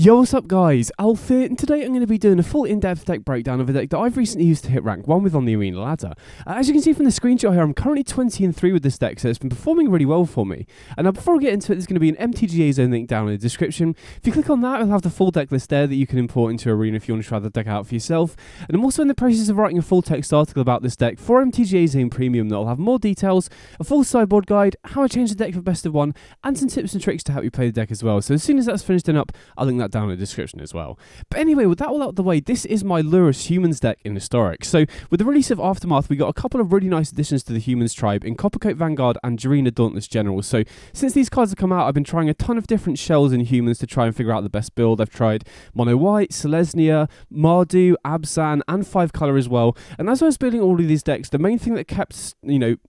Yo, what's up guys, Alf here, and today I'm going to be doing a full in-depth deck breakdown of a deck that I've recently used to hit rank 1 with on the arena ladder. As you can see from the screenshot here, I'm currently 20-3 with this deck, so it's been performing really well for me. And now before I get into it, there's going to be an MTG zone link down in the description. If you click on that, it'll have the full deck list there that you can import into arena if you want to try the deck out for yourself. And I'm also in the process of writing a full text article about this deck for MTG Zone Premium that will have more details, a full sideboard guide, how I changed the deck for best of 1, and some tips and tricks to help you play the deck as well. So as soon as that's finished and up, I'll link that down in the description as well. But anyway, with that all out of the way, this is my Lurrus Humans deck in Historic. So with the release of Aftermath, we got a couple of really nice additions to the Humans tribe in Coppercoat Vanguard and Jarina Dauntless General. So since these cards have come out, I've been trying a ton of different shells in Humans to try and figure out the best build. I've tried Mono White, Selesnya, Mardu, Abzan, and 5 color as well. And as I was building all of these decks, the main thing that kept,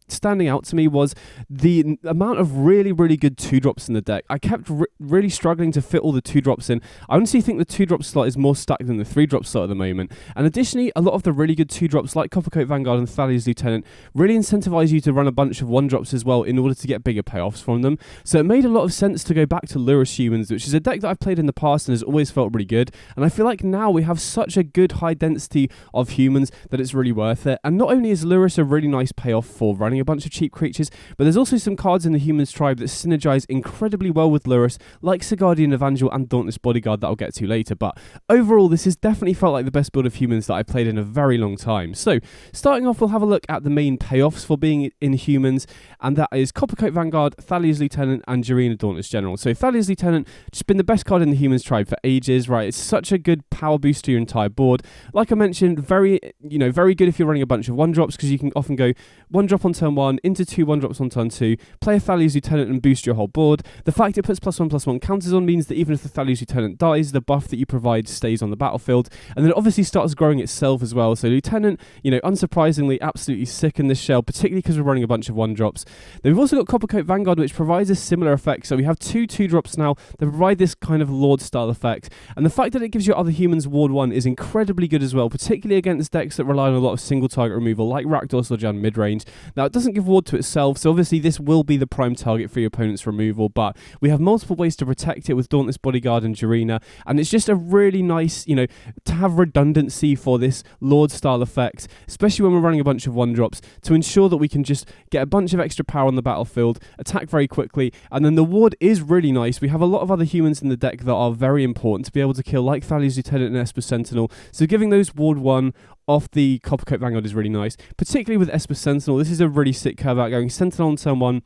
standing out to me was the amount of really good 2-drops in the deck. I kept really struggling to fit all the 2-drops in. I honestly think the 2-drop slot is more stacked than the 3-drop slot at the moment. And additionally, a lot of the really good 2-drops like Coppercoat Vanguard and Thalia's Lieutenant really incentivize you to run a bunch of 1-drops as well in order to get bigger payoffs from them. So it made a lot of sense to go back to Lurrus Humans, which is a deck that I've played in the past and has always felt really good. And I feel like now we have such a good high density of humans that it's really worth it. And not only is Lurrus a really nice payoff for running a bunch of cheap creatures, but there's also some cards in the Humans tribe that synergize incredibly well with Lurrus, like Guardian Evangel and Dauntless Bodyguard that I'll get to later. But overall, this has definitely felt like the best build of Humans that I've played in a very long time. So starting off, we'll have a look at the main payoffs for being in Humans, and that is Coppercoat Vanguard, Thalia's Lieutenant, and Jarina Dauntless General. So Thalia's Lieutenant, just been the best card in the Humans tribe for ages, right? It's such a good power boost to your entire board. Like I mentioned, very good if you're running a bunch of 1-drops, because you can often go 1-drop on turn 1 into 2 1-drops on turn 2, play a Thalia's Lieutenant and boost your whole board. The fact it puts +1/+1 counters on means that even if the Thalia's Lieutenant dies, the buff that you provide stays on the battlefield, and then it obviously starts growing itself as well. So Lieutenant, unsurprisingly, absolutely sick in this shell, particularly because we're running a bunch of 1-drops. Then we've also got Coppercoat Vanguard, which provides a similar effect. So we have 2 2-drops now that provide this kind of Lord style effect, and the fact that it gives your other humans Ward 1 is incredibly good as well, particularly against decks that rely on a lot of single target removal like Rakdos or Jan Midrange. Now it doesn't give Ward to itself, so obviously this will be the prime target for your opponent's removal, but we have multiple ways to protect it with Dauntless Bodyguard and Jarina, and it's just a really nice, to have redundancy for this Lord style effect, especially when we're running a bunch of 1-drops, to ensure that we can just get a bunch of extra power on the battlefield, attack very quickly, and then the ward is really nice. We have a lot of other humans in the deck that are very important to be able to kill, like Thalia's Lieutenant and Esper Sentinel, so giving those Ward 1 off the Coppercoat Vanguard is really nice, particularly with Esper Sentinel. This is a really sick curve out, going Sentinel on turn 1,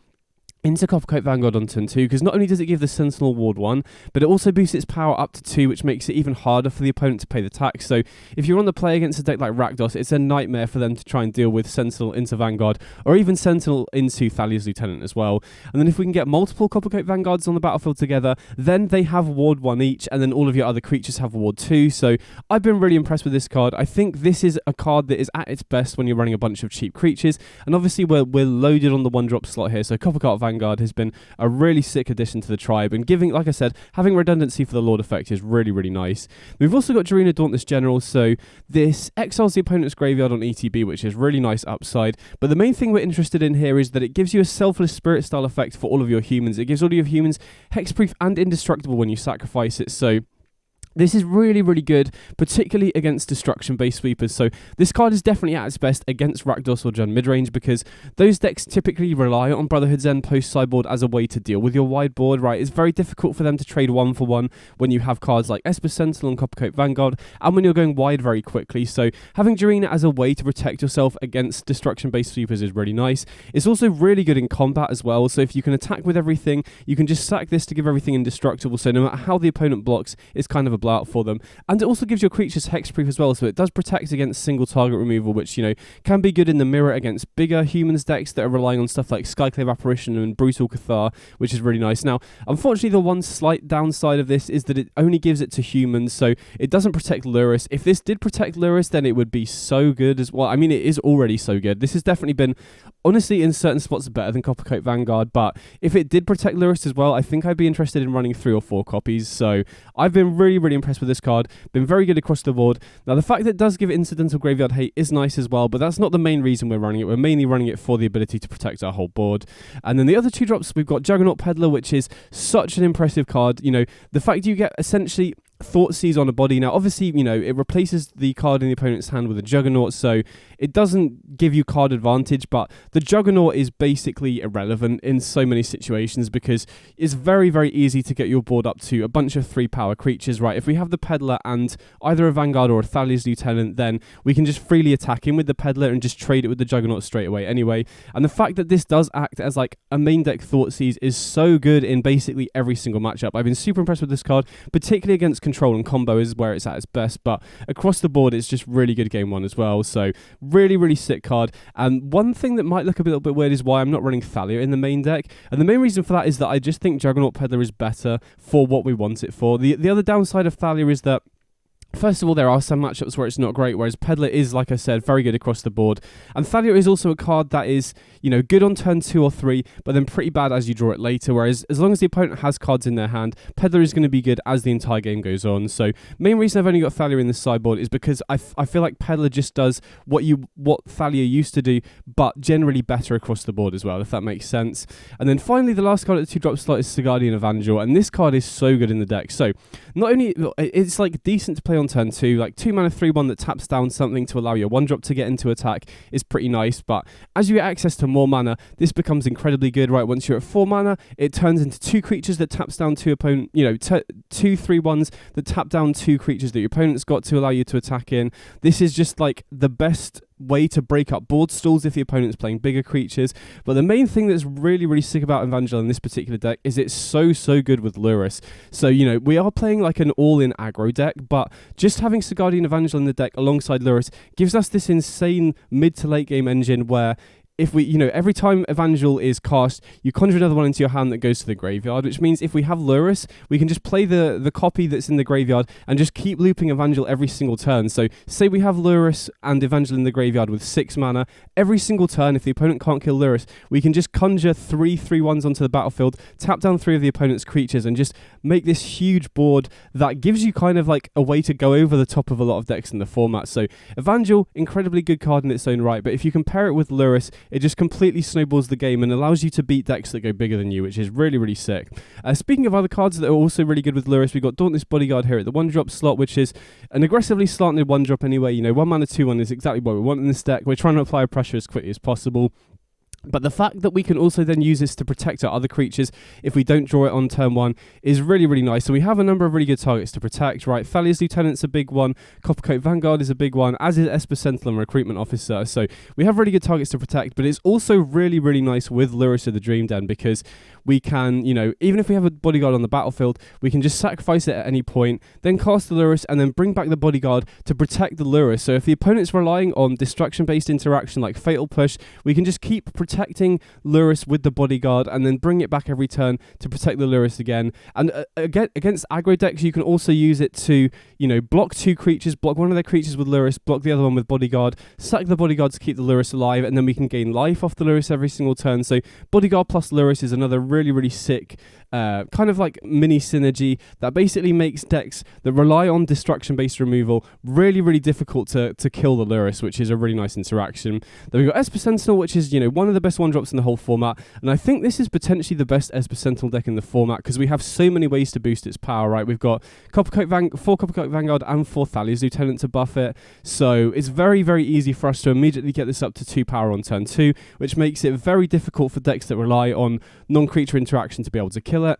into Coppercoat Vanguard on turn 2, because not only does it give the Sentinel Ward 1, but it also boosts its power up to 2, which makes it even harder for the opponent to pay the tax. So if you're on the play against a deck like Rakdos, it's a nightmare for them to try and deal with Sentinel into Vanguard, or even Sentinel into Thalia's Lieutenant as well. And then if we can get multiple Coppercoat Vanguards on the battlefield together, then they have Ward 1 each, and then all of your other creatures have Ward 2. So I've been really impressed with this card. I think this is a card that is at its best when you're running a bunch of cheap creatures, and obviously we're loaded on the 1-drop slot here, so Coppercoat Vanguard has been a really sick addition to the tribe, and giving, like I said, having redundancy for the Lord effect is really nice. We've also got Jarina Dauntless General, so this exiles the opponent's graveyard on ETB, which is really nice upside, but the main thing we're interested in here is that it gives you a selfless spirit style effect for all of your humans. It gives all of your humans hexproof and indestructible when you sacrifice it, so this is really good, particularly against destruction-based sweepers. So this card is definitely at its best against Rakdos or Jan Midrange, because those decks typically rely on Brotherhood's End post-sideboard as a way to deal with your wide board, right? It's very difficult for them to trade 1-for-1 when you have cards like Esper Sentinel and Coppercoat Vanguard, and when you're going wide very quickly. So having Jarina as a way to protect yourself against destruction-based sweepers is really nice. It's also really good in combat as well, so if you can attack with everything, you can just sack this to give everything indestructible, so no matter how the opponent blocks, it's kind of a out for them. And it also gives your creatures hexproof as well, so it does protect against single target removal, which can be good in the mirror against bigger humans decks that are relying on stuff like Skyclave Apparition and Brutal Cathar, which is really nice. Now unfortunately, the one slight downside of this is that it only gives it to humans, so it doesn't protect Lurrus. If this did protect Lurrus, then it would be so good as well. I mean, it is already so good. This has definitely been, honestly, in certain spots better than Coppercoat Vanguard, but if it did protect Lurrus as well, I think I'd be interested in running 3 or 4 copies. So I've been really impressed with this card, been very good across the board. Now the fact that it does give it incidental graveyard hate is nice as well, but that's not the main reason we're running it. We're mainly running it for the ability to protect our whole board. And then the other 2-drops, we've got Juggernaut Peddler, which is such an impressive card. The fact you get essentially Thoughtseize on a body. Now, obviously, you know, it replaces the card in the opponent's hand with a Juggernaut, so it doesn't give you card advantage, but the Juggernaut is basically irrelevant in so many situations because it's very, very easy to get your board up to a bunch of 3-power creatures, right? If we have the Peddler and either a Vanguard or a Thalia's Lieutenant, then we can just freely attack him with the Peddler and just trade it with the Juggernaut straight away anyway. And the fact that this does act as like a main deck Thoughtseize is so good in basically every single matchup. I've been super impressed with this card, particularly against control and combo is where it's at its best, but across the board it's just really good game one as well. So really, really sick card. And one thing that might look a little bit weird is why I'm not running Thalia in the main deck, and the main reason for that is that I just think Juggernaut Peddler is better for what we want it for. The other downside of Thalia is that, first of all, there are some matchups where it's not great, whereas Peddler is, like I said, very good across the board. And Thalia is also a card that is, you know, good on turn 2 or 3, but then pretty bad as you draw it later, whereas as long as the opponent has cards in their hand, Peddler is going to be good as the entire game goes on. So main reason I've only got Thalia in the sideboard is because I feel like Peddler just does what Thalia used to do, but generally better across the board as well, if that makes sense. And then finally, the last card at the 2-drop slot is Guardian Evangel, and this card is so good in the deck. So not only, it's like decent to play on turn 2, like 2 mana 3/1 that taps down something to allow your 1-drop to get into attack is pretty nice, but as you get access to more mana, this becomes incredibly good, right? Once you're at 4 mana, it turns into 2 creatures that taps down 2 opponent, you know, 2 3/1s that tap down 2 creatures that your opponent's got to allow you to attack in. This is just like the best way to break up board stalls if the opponent's playing bigger creatures. But the main thing that's really, really sick about Evangel in this particular deck is it's so good with Lurrus. So, you know, we are playing like an all-in aggro deck, but just having Guardian Evangel in the deck alongside Lurrus gives us this insane mid to late game engine where if we, you know, every time Evangel is cast, you conjure another one into your hand that goes to the graveyard, which means if we have Lurrus, we can just play the copy that's in the graveyard and just keep looping Evangel every single turn. So say we have Lurrus and Evangel in the graveyard with 6 mana, every single turn, if the opponent can't kill Lurrus, we can just conjure 3 3/1s onto the battlefield, tap down 3 of the opponent's creatures, and just make this huge board that gives you kind of like a way to go over the top of a lot of decks in the format. So Evangel, incredibly good card in its own right, but if you compare it with Lurrus, it just completely snowballs the game and allows you to beat decks that go bigger than you, which is really, really sick. Speaking of other cards that are also really good with Lurrus, we've got Dauntless Bodyguard here at the 1-drop slot, which is an aggressively slanted 1-drop anyway. You know, 1 mana 2/1 is exactly what we want in this deck. We're trying to apply pressure as quickly as possible. But the fact that we can also then use this to protect our other creatures if we don't draw it on turn 1 is really, really nice. So we have a number of really good targets to protect, right? Thalia's Lieutenant's a big one, Coppercoat Vanguard is a big one, as is Esper Sentinel and Recruitment Officer. So we have really good targets to protect, but it's also really, really nice with Lurrus of the Dream Den because we can, you know, even if we have a bodyguard on the battlefield, we can just sacrifice it at any point, then cast the Lurrus and then bring back the bodyguard to protect the Lurrus. So if the opponent's relying on destruction-based interaction like Fatal Push, we can just keep protecting Lurrus with the bodyguard and then bring it back every turn to protect the Lurrus again. And against aggro decks, you can also use it to, you know, block 2 creatures, block one of their creatures with Lurrus, block the other one with bodyguard, sack the bodyguard to keep the Lurrus alive, and then we can gain life off the Lurrus every single turn. So bodyguard plus Lurrus is another really, really sick kind of like mini synergy that basically makes decks that rely on destruction-based removal really, really difficult to kill the Lurrus, which is a really nice interaction. Then we've got Esper Sentinel, which is, you know, one of the best 1-drops in the whole format, and I think this is potentially the best Esper Sentinel deck in the format because we have so many ways to boost its power, right? We've got 4 Coppercoat Vanguard and 4 Thalia's Lieutenant to buff it, so it's very, very easy for us to immediately get this up to 2 power on turn 2, which makes it very difficult for decks that rely on non-creature interaction to be able to kill it.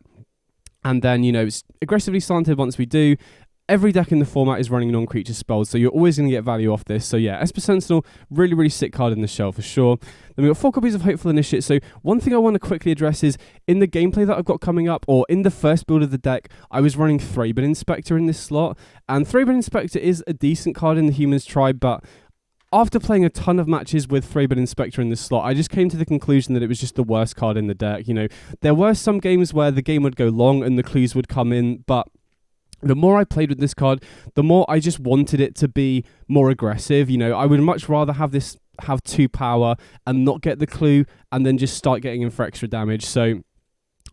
And then, you know, it's aggressively slanted once we do. Every deck in the format is running non-creature spells, so you're always going to get value off this. So yeah, Esper Sentinel, really, really sick card in the shell for sure. Then we've got 4 copies of Hopeful Initiate. So one thing I want to quickly address is, in the gameplay that I've got coming up, or in the first build of the deck, I was running Thraben Inspector in this slot. And Thraben Inspector is a decent card in the Humans Tribe, but after playing a ton of matches with Thraben Inspector in this slot, I just came to the conclusion that it was just the worst card in the deck. You know, there were some games where the game would go long and the clues would come in, but the more I played with this card, the more I just wanted it to be more aggressive. You know, I would much rather have this have 2 power and not get the clue and then just start getting in for extra damage. So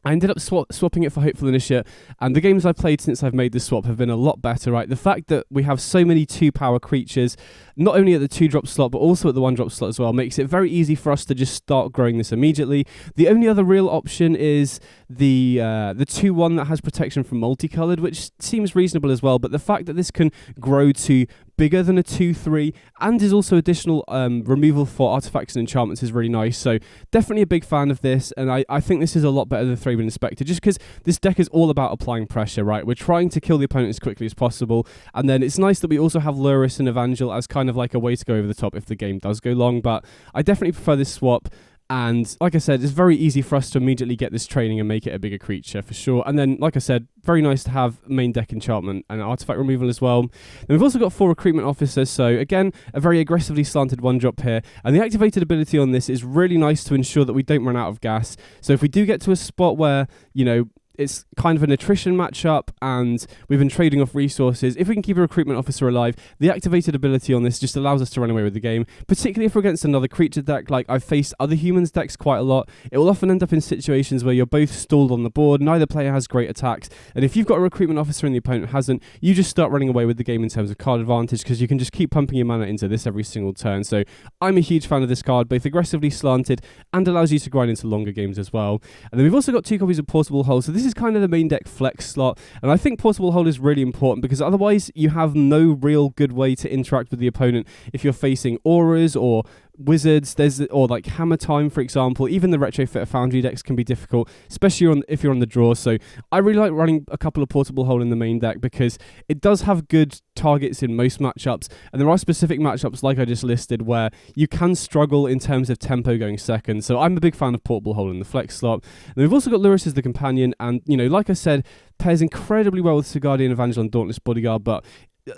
I ended up swapping it for Hopeful Initiate, and the games I've played since I've made this swap have been a lot better, right? The fact that we have so many 2-power creatures, not only at the 2-drop slot, but also at the 1-drop slot as well, makes it very easy for us to just start growing this immediately. The only other real option is the 2-1 that has protection from multicolored, which seems reasonable as well, but the fact that this can grow to bigger than a 2-3 and is also additional removal for artifacts and enchantments is really nice. So definitely a big fan of this, and I think this is a lot better than Thraben Inspector, just because this deck is all about applying pressure, right? We're trying to kill the opponent as quickly as possible, and then it's nice that we also have Lurrus and Evangel as kind of like a way to go over the top if the game does go long, but I definitely prefer this swap. And like I said, it's very easy for us to immediately get this training and make it a bigger creature for sure. And then, like I said, very nice to have main deck enchantment and artifact removal as well. Then we've also got 4 recruitment officers. So again, a very aggressively slanted 1-drop here. And the activated ability on this is really nice to ensure that we don't run out of gas. So if we do get to a spot where, you know, it's kind of an attrition matchup and we've been trading off resources, if we can keep a recruitment officer alive, the activated ability on this just allows us to run away with the game, particularly if we're against another creature deck. Like, I've faced other humans decks quite a lot. It will often end up in situations where you're both stalled on the board, neither player has great attacks, and if you've got a recruitment officer and the opponent hasn't, you just start running away with the game in terms of card advantage, because you can just keep pumping your mana into this every single turn. So I'm a huge fan of this card, both aggressively slanted and allows you to grind into longer games as well. And then we've also got 2 copies of Portable Hold, so this is kind of the main deck flex slot, and I think Portable Hold is really important because otherwise you have no real good way to interact with the opponent if you're facing auras or wizards, or like Hammertime, for example. Even the Retrofit Foundry decks can be difficult, especially if you're on the draw. So I really like running a couple of Portable Hold in the main deck because it does have good targets in most matchups, and there are specific matchups like I just listed where you can struggle in terms of tempo going second. So I'm a big fan of Portable Hold in the flex slot. And we've also got Lurrus as the companion, and you know, like I said, pairs incredibly well with Guardian Evangel and Dauntless Bodyguard, but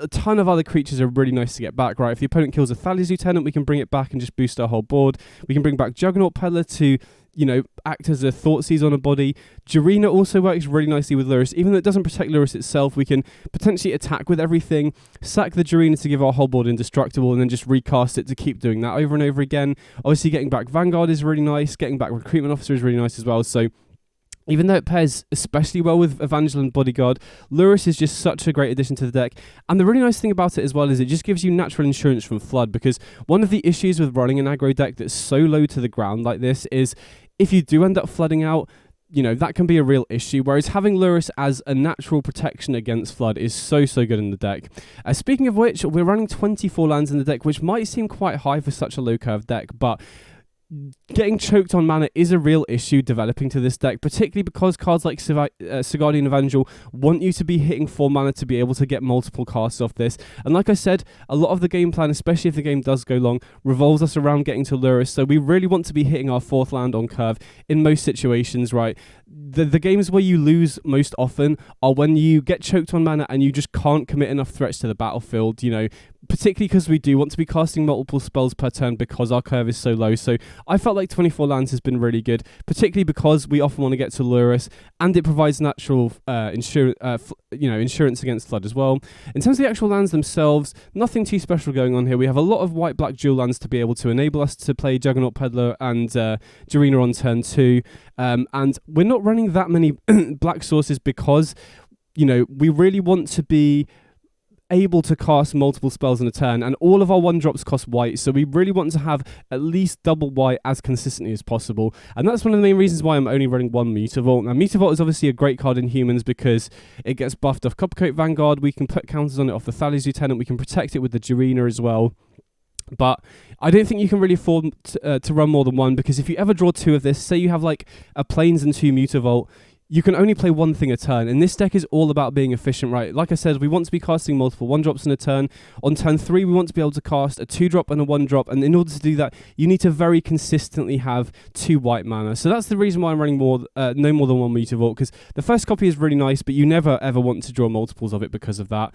a ton of other creatures are really nice to get back, right? If the opponent kills a Thalia's Lieutenant, we can bring it back and just boost our whole board. We can bring back Juggernaut Peddler to, you know, act as a Thoughtseize on a body. Jarina also works really nicely with Lurrus. Even though it doesn't protect Lurrus itself, we can potentially attack with everything, sack the Jarina to give our whole board indestructible, and then just recast it to keep doing that over and over again. Obviously, getting back Vanguard is really nice. Getting back Recruitment Officer is really nice as well. So even though it pairs especially well with Evangel and Bodyguard, Lurrus is just such a great addition to the deck. And the really nice thing about it as well is it just gives you natural insurance from Flood, because one of the issues with running an aggro deck that's so low to the ground like this is if you do end up flooding out, you know, that can be a real issue, whereas having Lurrus as a natural protection against Flood is so good in the deck. Speaking of which, we're running 24 lands in the deck, which might seem quite high for such a low curve deck, but getting choked on mana is a real issue developing to this deck, particularly because cards like Guardian Evangel want you to be hitting 4 mana to be able to get multiple casts off this. And like I said, a lot of the game plan, especially if the game does go long, revolves us around getting to Lurrus, so we really want to be hitting our 4th land on curve in most situations, right? The games where you lose most often are when you get choked on mana and you just can't commit enough threats to the battlefield, you know, particularly because we do want to be casting multiple spells per turn because our curve is so low. So I felt like 24 lands has been really good, particularly because we often want to get to Lurrus, and it provides natural insurance against Flood as well. In terms of the actual lands themselves, nothing too special going on here. We have a lot of white-black dual lands to be able to enable us to play Juggernaut Peddler and Jarina on turn 2, and we're not running that many black sources because, you know, we really want to be able to cast multiple spells in a turn, and all of our 1-drops cost white, so we really want to have at least double white as consistently as possible, and that's one of the main reasons why I'm only running 1 Mutavault. Now, Mutavault is obviously a great card in humans because it gets buffed off Coppercoat Vanguard, we can put counters on it off the Thalia's Lieutenant, we can protect it with the Jarina as well. But I don't think you can really afford to run more than 1, because if you ever draw 2 of this, say you have like a Plains and 2 Mutavault, you can only play 1 thing a turn, and this deck is all about being efficient, right? Like I said, we want to be casting multiple 1-drops in a turn. On turn 3, we want to be able to cast a 2-drop and a 1-drop, and in order to do that, you need to very consistently have 2 white mana. So that's the reason why I'm running no more than 1 Mutavault, because the first copy is really nice, but you never ever want to draw multiples of it because of that.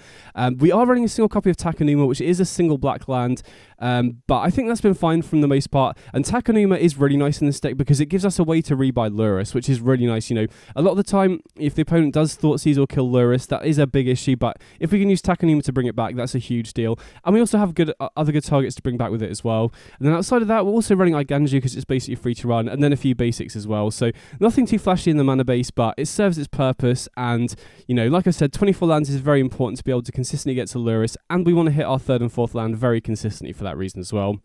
We are running a single copy of Takenuma, which is a single black land, but I think that's been fine from the most part, and Takenuma is really nice in this deck because it gives us a way to rebuy Lurrus, which is really nice. You know, A lot of the time, if the opponent does Thoughtseize or kill Lurrus, that is a big issue, but if we can use Takenuma to bring it back, that's a huge deal. And we also have other good targets to bring back with it as well. And then outside of that, we're also running Iganju because it's basically free to run, and then a few basics as well. So nothing too flashy in the mana base, but it serves its purpose. And, you know, like I said, 24 lands is very important to be able to consistently get to Lurrus, and we want to hit our 3rd and 4th land very consistently for that reason as well.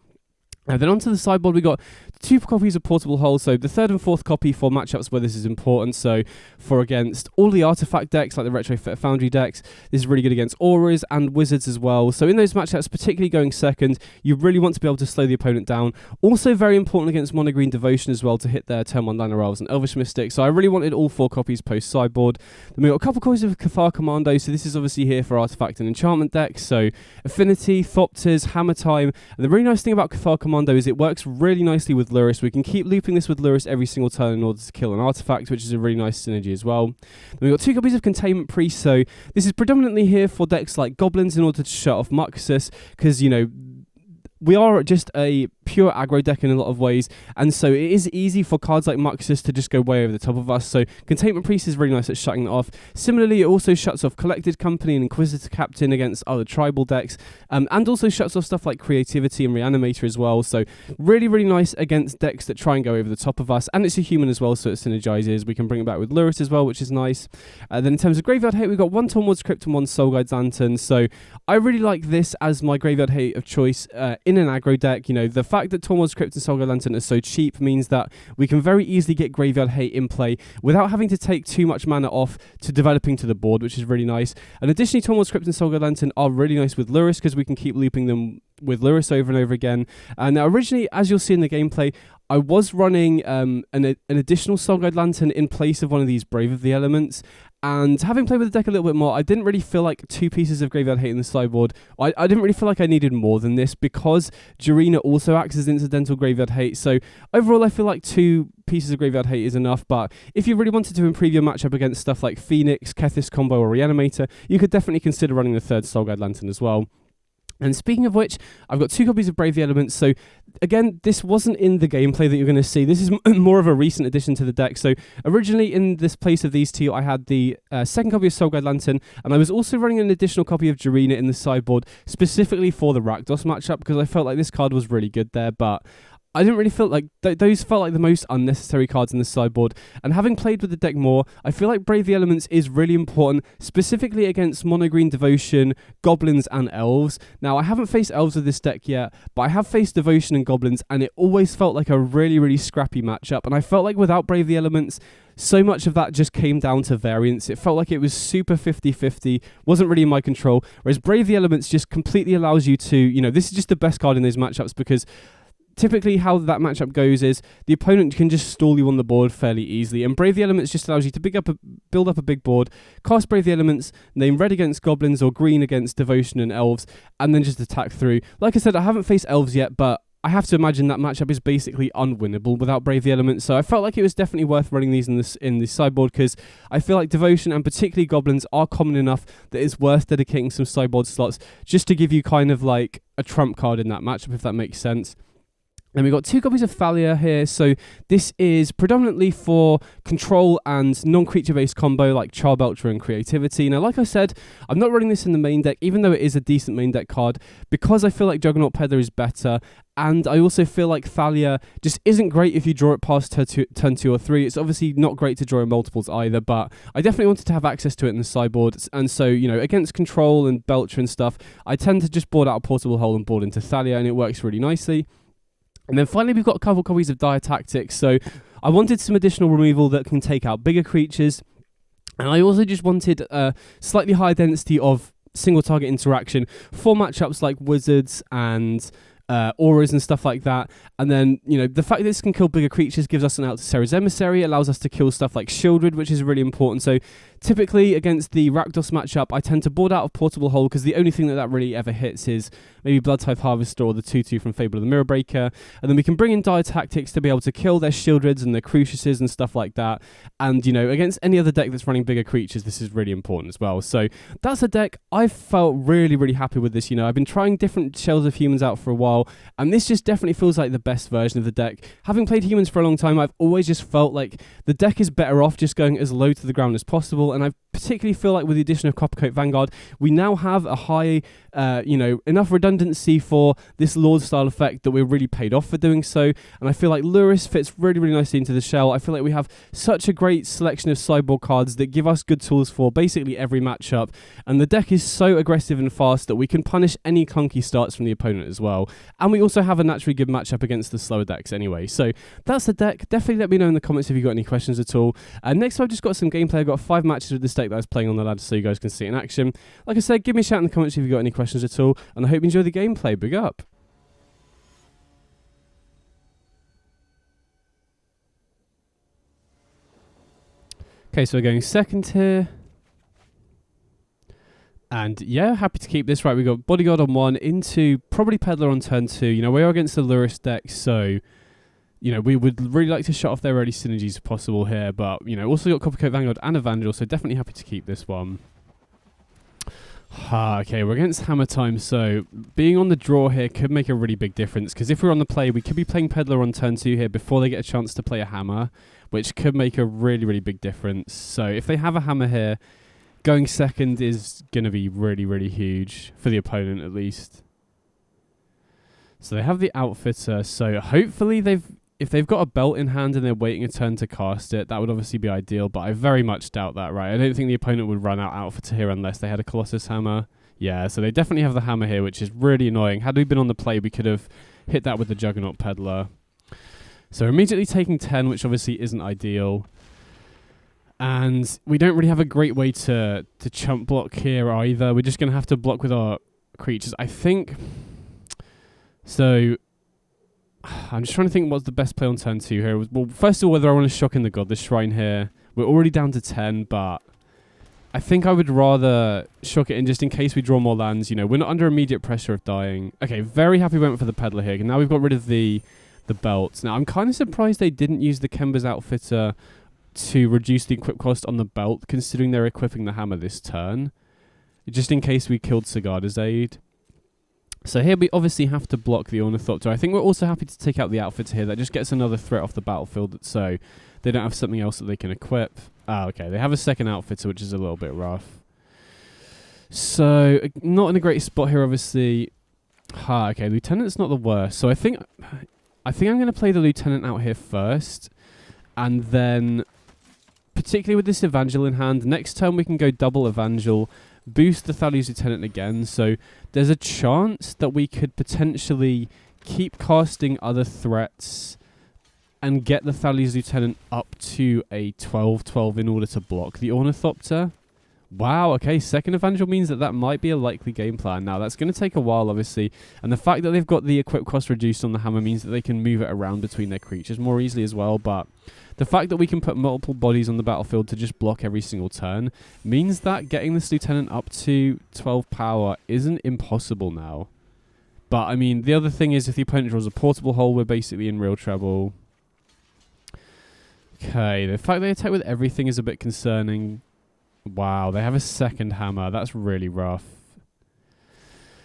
Then onto the sideboard, we got 2 copies of Portable Hull, so the 3rd and 4th copy for matchups where this is important. So for against all the artifact decks, like the Retrofit Foundry decks, this is really good against auras and wizards as well. So in those matchups, particularly going second, you really want to be able to slow the opponent down. Also very important against Mono Green Devotion as well to hit their turn 1 Llanowar Elves and Elvish Mystic. So I really wanted all 4 copies post sideboard. Then we got a couple copies of Cathar Commando, so this is obviously here for artifact and enchantment decks. So Affinity, Thopters, Hammertime. And the really nice thing about Cathar Commando is it works really nicely with Lurrus. We can keep looping this with Lurrus every single turn in order to kill an artifact, which is a really nice synergy as well. Then we've got 2 copies of Containment Priest, so this is predominantly here for decks like Goblins in order to shut off Muxus, because, you know, we are just a pure aggro deck in a lot of ways, and so it is easy for cards like Muxus to just go way over the top of us, so Containment Priest is really nice at shutting that off. Similarly, it also shuts off Collected Company and Inquisitor Captain against other tribal decks, and also shuts off stuff like Creativity and Reanimator as well, so really, really nice against decks that try and go over the top of us, and it's a human as well, so it synergizes. We can bring it back with Lurrus as well, which is nice. Then in terms of Graveyard Hate, we've got 1 Tormod's Crypt and 1 Soul Guide's Lantern, so I really like this as my Graveyard Hate of choice in an aggro deck. You know, the fact that Tormod's Crypt and Soul Guide Lantern are so cheap means that we can very easily get Graveyard Hate in play without having to take too much mana off to developing to the board, which is really nice. And additionally, Tormod's Crypt and Soul Guide Lantern are really nice with Lurrus because we can keep looping them with Lurrus over and over again. Now, originally, as you'll see in the gameplay, I was running an additional Soul Guide Lantern in place of one of these Brave of the Elements, and having played with the deck a little bit more, I didn't really feel like 2 pieces of Graveyard Hate in the sideboard. I didn't really feel like I needed more than this because Jarina also acts as incidental Graveyard Hate, so overall I feel like 2 pieces of Graveyard Hate is enough. But if you really wanted to improve your matchup against stuff like Phoenix, Kethis Combo or Reanimator, you could definitely consider running the 3rd Soul Guide Lantern as well. And speaking of which, I've got 2 copies of Brave the Elements, so again, this wasn't in the gameplay that you're going to see. This is more of a recent addition to the deck. So originally in this place of these 2, I had the 2nd copy of Soul Guide Lantern, and I was also running an additional copy of Jarina in the sideboard, specifically for the Rakdos matchup, because I felt like this card was really good there, but I didn't really feel like those felt like the most unnecessary cards in the sideboard. And having played with the deck more, I feel like Brave the Elements is really important, specifically against Mono Green Devotion, Goblins and Elves. Now, I haven't faced Elves with this deck yet, but I have faced Devotion and Goblins, and it always felt like a really, really scrappy matchup. And I felt like without Brave the Elements, so much of that just came down to variance. It felt like it was super 50-50, wasn't really in my control, whereas Brave the Elements just completely allows you to, you know, this is just the best card in those matchups, because typically how that matchup goes is the opponent can just stall you on the board fairly easily, and Brave the Elements just allows you to build up a big board, cast Brave the Elements, name red against Goblins or green against Devotion and Elves, and then just attack through. Like I said, I haven't faced Elves yet, but I have to imagine that matchup is basically unwinnable without Brave the Elements, so I felt like it was definitely worth running these in the sideboard, because I feel like Devotion and particularly Goblins are common enough that it's worth dedicating some sideboard slots just to give you kind of like a trump card in that matchup, if that makes sense. And we've got 2 copies of Thalia here, so this is predominantly for control and non-creature-based combo like Charbelcher and Creativity. Now, like I said, I'm not running this in the main deck, even though it is a decent main deck card, because I feel like Juggernaut Peddler is better, and I also feel like Thalia just isn't great if you draw it past turn 2 or 3. It's obviously not great to draw in multiples either, but I definitely wanted to have access to it in the sideboard, and so, you know, against control and Belcher and stuff, I tend to just board out a Portable Hole and board into Thalia, and it works really nicely. And then finally, we've got a couple copies of Dire Tactics. So I wanted some additional removal that can take out bigger creatures. And I also just wanted a slightly higher density of single target interaction for matchups like Wizards and auras and stuff like that. And then, you know, the fact that this can kill bigger creatures gives us an out to Serra's Emissary, allows us to kill stuff like Shieldred, which is really important. So Typically, against the Rakdos matchup, I tend to board out of Portable Hold because the only thing that really ever hits is maybe Bloodtithe Harvester or the 2/2 from Fable of the Mirror Breaker. And then we can bring in Dire Tactics to be able to kill their Shieldreds and their Cruciuses and stuff like that. And, you know, against any other deck that's running bigger creatures, this is really important as well. So that's a deck I felt really, really happy with this. You know, I've been trying different Shells of Humans out for a while, and this just definitely feels like the best version of the deck. Having played Humans for a long time, I've always just felt like the deck is better off just going as low to the ground as possible, and I particularly feel like with the addition of Coppercoat Vanguard, we now have a high, you know, enough redundancy for this Lord style effect that we're really paid off for doing so, and I feel like Lurrus fits really, really nicely into the shell. I feel like we have such a great selection of sideboard cards that give us good tools for basically every matchup, and the deck is so aggressive and fast that we can punish any clunky starts from the opponent as well, and we also have a naturally good matchup against the slower decks anyway. So that's the deck. Definitely let me know in the comments if you've got any questions at all. Next I've just got some gameplay. I've got 5 matches with this deck that I was playing on the ladder so you guys can see it in action. Like I said, give me a shout in the comments if you've got any questions at all, and I hope you enjoy the gameplay. Big up. Okay, so we're going second here. And yeah, happy to keep this. Right, we got Bodyguard on 1, into probably Peddler on turn 2. You know, we are against the Lurrus deck, so, you know, we would really like to shut off their early synergies if possible here. But, you know, also got Coppercoat Vanguard and Evangel, so definitely happy to keep this one. Okay, we're against Hammertime, so being on the draw here could make a really big difference, because if we're on the play, we could be playing Peddler on turn 2 here before they get a chance to play a Hammer, which could make a really, really big difference. So if they have a Hammer here, going second is going to be really, really huge for the opponent at least. So they have the Outfitter, so hopefully if they've got a belt in hand and they're waiting a turn to cast it, that would obviously be ideal, but I very much doubt that, right? I don't think the opponent would run out Outfitter here unless they had a Colossus Hammer. Yeah, so they definitely have the Hammer here, which is really annoying. Had we been on the play, we could have hit that with the Juggernaut Peddler. So immediately taking 10, which obviously isn't ideal. And we don't really have a great way to chump block here either. We're just going to have to block with our creatures, I think. So I'm just trying to think what's the best play on turn 2 here. Well, first of all, whether I want to shock in the Godless Shrine here. We're already down to 10, but I think I would rather shock it in just in case we draw more lands. You know, we're not under immediate pressure of dying. Okay, very happy we went for the Peddler here. Now we've got rid of the belts. Now, I'm kind of surprised they didn't use the Kemba's Outfitter to reduce the equip cost on the belt, considering they're equipping the Hammer this turn, just in case we killed Sigarda's Aid. So here we obviously have to block the Ornithopter. I think we're also happy to take out the Outfitter here. That just gets another threat off the battlefield, so they don't have something else that they can equip. Okay, they have a second Outfitter, which is a little bit rough. So, not in a great spot here, obviously. Okay, Lieutenant's not the worst. So I think I'm going to play the Lieutenant out here first, and then, particularly with this Evangel in hand, next turn we can go double Evangel, boost the Thalia's Lieutenant again, so there's a chance that we could potentially keep casting other threats and get the Thalia's Lieutenant up to a 12/12 in order to block the Ornithopter. Wow, okay, second Evangel means that might be a likely game plan. Now, that's going to take a while, obviously, and the fact that they've got the equip cost reduced on the Hammer means that they can move it around between their creatures more easily as well, but the fact that we can put multiple bodies on the battlefield to just block every single turn means that getting this Lieutenant up to 12 power isn't impossible now. But, I mean, the other thing is if the opponent draws a Portable Hole, we're basically in real trouble. Okay, the fact they attack with everything is a bit concerning. Wow, they have a second Hammer. That's really rough.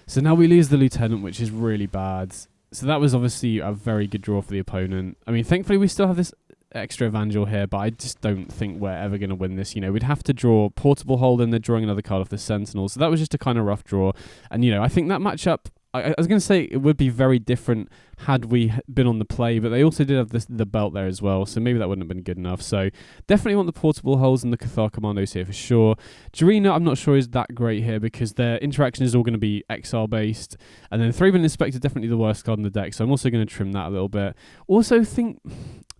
So now we lose the Lieutenant, which is really bad. So that was obviously a very good draw for the opponent. I mean, thankfully we still have this extra Evangel here, but I just don't think we're ever going to win this. You know, we'd have to draw Portable Hold and they're drawing another card off the Sentinel. So that was just a kind of rough draw. And, you know, I think that matchup, I was going to say it would be very different had we been on the play, but they also did have the belt there as well, so maybe that wouldn't have been good enough. So definitely want the Portable Holes and the Cathar Commandos here for sure. Jarina, I'm not sure is that great here because their interaction is all going to be exile based, and then Thraben Inspector definitely the worst card in the deck, so I'm also going to trim that a little bit. Also think,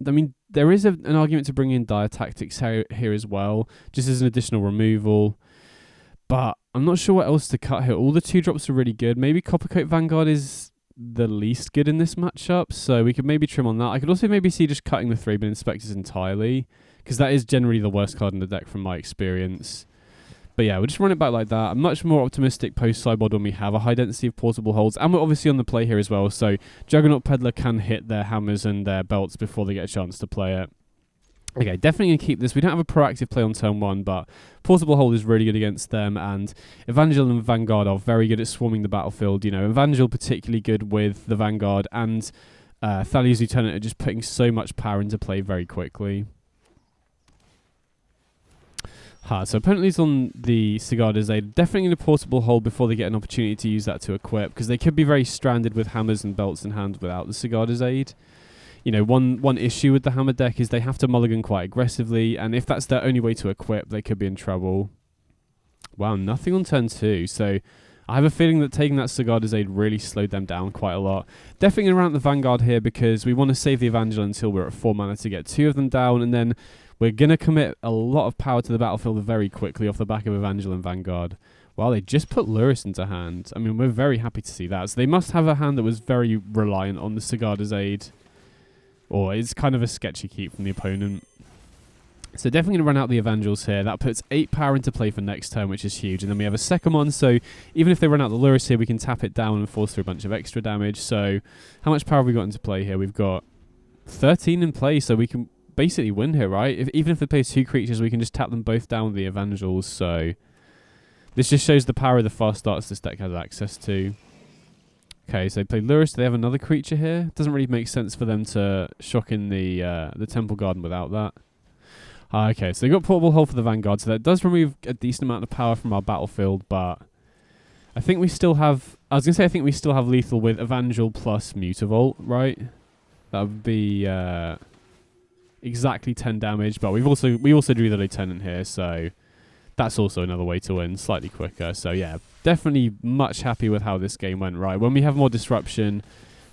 I mean, there is an argument to bring in Dire Tactics here as well, just as an additional removal. But I'm not sure what else to cut here. All the 2-drops are really good. Maybe Coppercoat Vanguard is the least good in this matchup, so we could maybe trim on that. I could also maybe see just cutting the 3-bin inspectors entirely, because that is generally the worst card in the deck from my experience. But yeah, we'll just run it back like that. I'm much more optimistic post-sideboard when we have a high density of portable holds, and we're obviously on the play here as well, so Juggernaut Peddler can hit their hammers and their belts before they get a chance to play it. Okay, definitely going to keep this. We don't have a proactive play on turn 1, but Portable Hold is really good against them, and Evangel and Vanguard are very good at swarming the battlefield. You know, Evangel particularly good with the Vanguard, and Thalia's Lieutenant are just putting so much power into play very quickly. So opponent leads on the Sigarda's Aid. Definitely in a Portable Hold before they get an opportunity to use that to equip, because they could be very stranded with hammers and belts in hand without the Sigarda's Aid. You know, one issue with the Hammer deck is they have to mulligan quite aggressively, and if that's their only way to equip, they could be in trouble. Wow, nothing on turn 2, so I have a feeling that taking that Sigarda's Aid really slowed them down quite a lot. Definitely around the Vanguard here, because we want to save the Evangel until we're at 4 mana to get 2 of them down, and then we're going to commit a lot of power to the battlefield very quickly off the back of Evangel and Vanguard. Wow, they just put Lurrus into hand. I mean, we're very happy to see that. So they must have a hand that was very reliant on the Sigarda's Aid. Or it's kind of a sketchy keep from the opponent. So definitely going to run out the Evangels here. That puts 8 power into play for next turn, which is huge. And then we have a second one, so even if they run out the Lurrus here, we can tap it down and force through a bunch of extra damage. So how much power have we got into play here? We've got 13 in play, so we can basically win here, right? Even if they play 2 creatures, we can just tap them both down with the Evangels. So this just shows the power of the fast starts this deck has access to. Okay, so they play Lurrus. They have another creature here. Doesn't really make sense for them to shock in the Temple Garden without that. Okay, so they got Portable Hold for the Vanguard, so that does remove a decent amount of power from our battlefield, but I think we still have... I was going to say I think we still have lethal with Evangel plus Mutavault, right? That would be exactly 10 damage, but we also drew the Lieutenant here, so that's also another way to win, slightly quicker. So yeah, definitely much happy with how this game went, right? When we have more disruption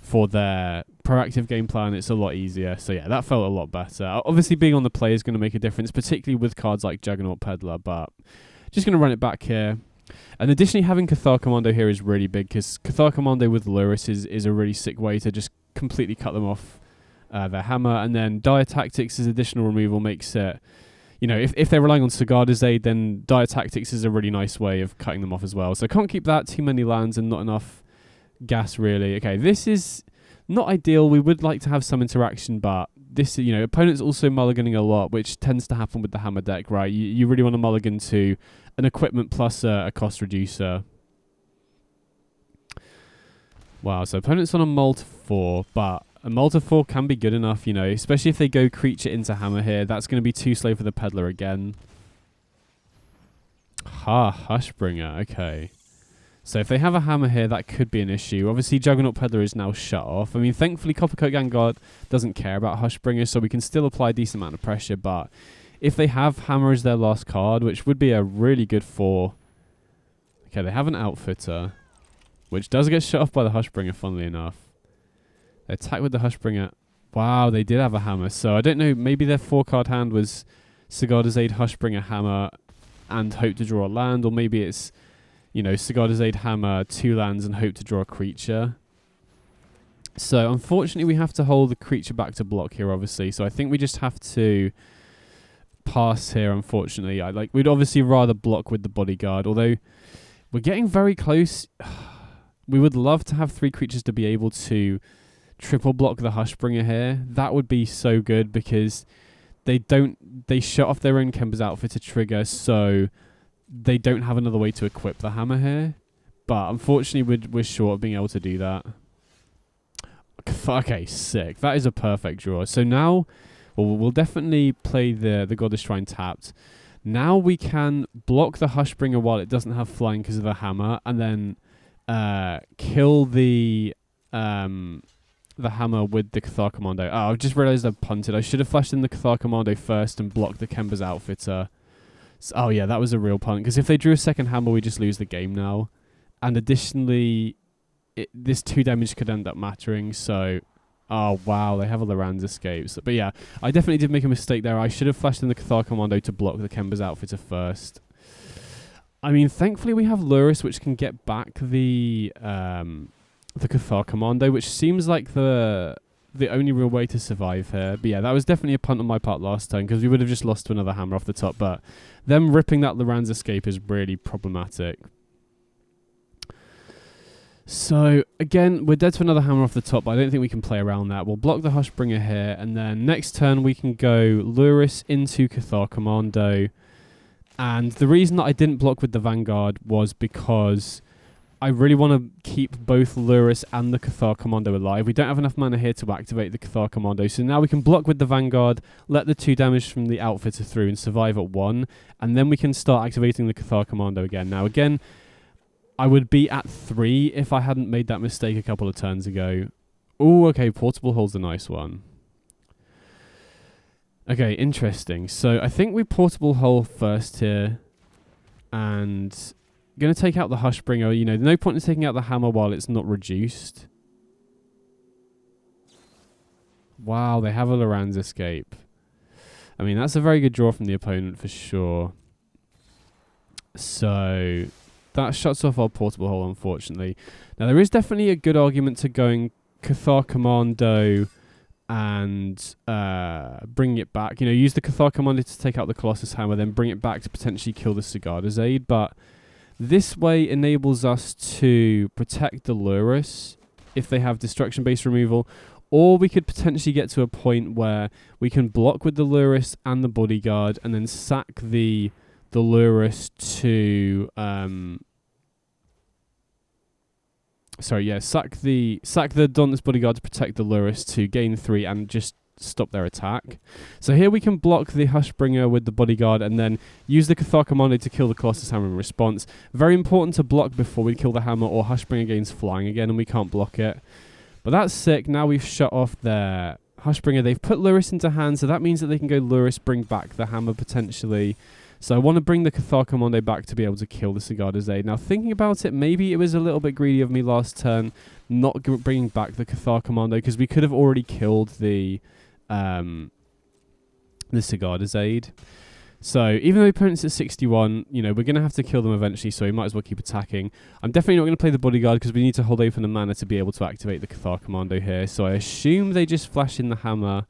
for their proactive game plan, it's a lot easier. So yeah, that felt a lot better. Obviously being on the play is going to make a difference, particularly with cards like Juggernaut Peddler, but just going to run it back here. And additionally, having Cathar Commando here is really big, because Cathar Commando with Lurrus is a really sick way to just completely cut them off their hammer. And then Dire Tactics' additional removal makes it... You know, if they're relying on Sigarda's Aid, then Dire Tactics is a really nice way of cutting them off as well. So I can't keep that, too many lands and not enough gas, really. Okay, this is not ideal. We would like to have some interaction, but this, you know, opponents also mulliganing a lot, which tends to happen with the Hammer deck, right? You really want to mulligan to an equipment plus a cost reducer. Wow, so opponents on a Multi 4, but... A Multi 4 can be good enough, you know, especially if they go creature into hammer here. That's going to be too slow for the Peddler again. Hushbringer, okay. So if they have a hammer here, that could be an issue. Obviously, Juggernaut Peddler is now shut off. I mean, thankfully, Coppercoat Vanguard doesn't care about Hushbringer, so we can still apply a decent amount of pressure. But if they have hammer as their last card, which would be a really good 4... Okay, they have an Outfitter, which does get shut off by the Hushbringer, funnily enough. Attack with the Hushbringer. Wow, they did have a hammer. So I don't know, maybe their 4-card hand was Sigarda's Aid, Hushbringer, hammer, and hope to draw a land. Or maybe it's, you know, Sigarda's Aid, hammer, 2 lands, and hope to draw a creature. So unfortunately, we have to hold the creature back to block here, obviously. So I think we just have to pass here, unfortunately. We'd obviously rather block with the Bodyguard, although we're getting very close. We would love to have 3 creatures to be able to triple block the Hushbringer here. That would be so good, because they shut off their own Kemper's Outfit to trigger, so they don't have another way to equip the hammer here. But unfortunately, we're short of being able to do that. Okay, sick. That is a perfect draw. So now, well, we'll definitely play the Goddess Shrine tapped. Now we can block the Hushbringer while it doesn't have flying because of the hammer, and then kill the hammer with the Cathar Commando. Oh, I've just realised I've punted. I should have flashed in the Cathar Commando first and blocked the Kemper's Outfitter. So, oh yeah, that was a real punt, because if they drew a second hammer, we just lose the game now. And additionally, this 2 damage could end up mattering, so... Oh wow, they have all the Rand's escapes. But yeah, I definitely did make a mistake there. I should have flashed in the Cathar Commando to block the Kemper's Outfitter first. I mean, thankfully we have Lurrus, which can get back the the Cathar Commando, which seems like the only real way to survive here. But yeah, that was definitely a punt on my part last turn, because we would have just lost to another hammer off the top. But them ripping that Lurrus Escape is really problematic. So again, we're dead to another hammer off the top, but I don't think we can play around that. We'll block the Hushbringer here, and then next turn we can go Lurrus into Cathar Commando. And the reason that I didn't block with the Vanguard was because I really want to keep both Lurrus and the Cathar Commando alive. We don't have enough mana here to activate the Cathar Commando, so now we can block with the Vanguard, let the 2 damage from the Outfitter through and survive at 1, and then we can start activating the Cathar Commando again. Now again, I would be at 3 if I hadn't made that mistake a couple of turns ago. Oh, okay, Portable Hull's a nice one. Okay, interesting. So I think we Portable Hull first here, and going to take out the Hushbringer. You know, no point in taking out the hammer while it's not reduced. Wow, they have a Lurrus Escape. I mean, that's a very good draw from the opponent for sure. So that shuts off our Portable Hull, unfortunately. Now, there is definitely a good argument to going Cathar Commando and bring it back. You know, use the Cathar Commando to take out the Colossus Hammer, then bring it back to potentially kill the Sigarda's Aid. But this way enables us to protect the Lurrus if they have destruction-based removal, or we could potentially get to a point where we can block with the Lurrus and the Bodyguard and then sack the Lurrus to sack the Dauntless Bodyguard to protect the Lurrus to gain 3 and just stop their attack. So here we can block the Hushbringer with the Bodyguard and then use the Cathar Commando to kill the Colossus Hammer in response. Very important to block before we kill the hammer, or Hushbringer gains flying again and we can't block it. But that's sick. Now we've shut off their Hushbringer. They've put Lurrus into hand, so that means that they can go Lurrus, bring back the hammer potentially. So I want to bring the Cathar Commando back to be able to kill the Sigarda's Aid. Now, thinking about it, maybe it was a little bit greedy of me last turn not bringing back the Cathar Commando, because we could have already killed the Sigarda's Aid. So even though the opponent's at 61, you know, we're going to have to kill them eventually, so we might as well keep attacking. I'm definitely not going to play the Bodyguard because we need to hold open the mana to be able to activate the Cathar Commando here. So I assume they just flash in the hammer,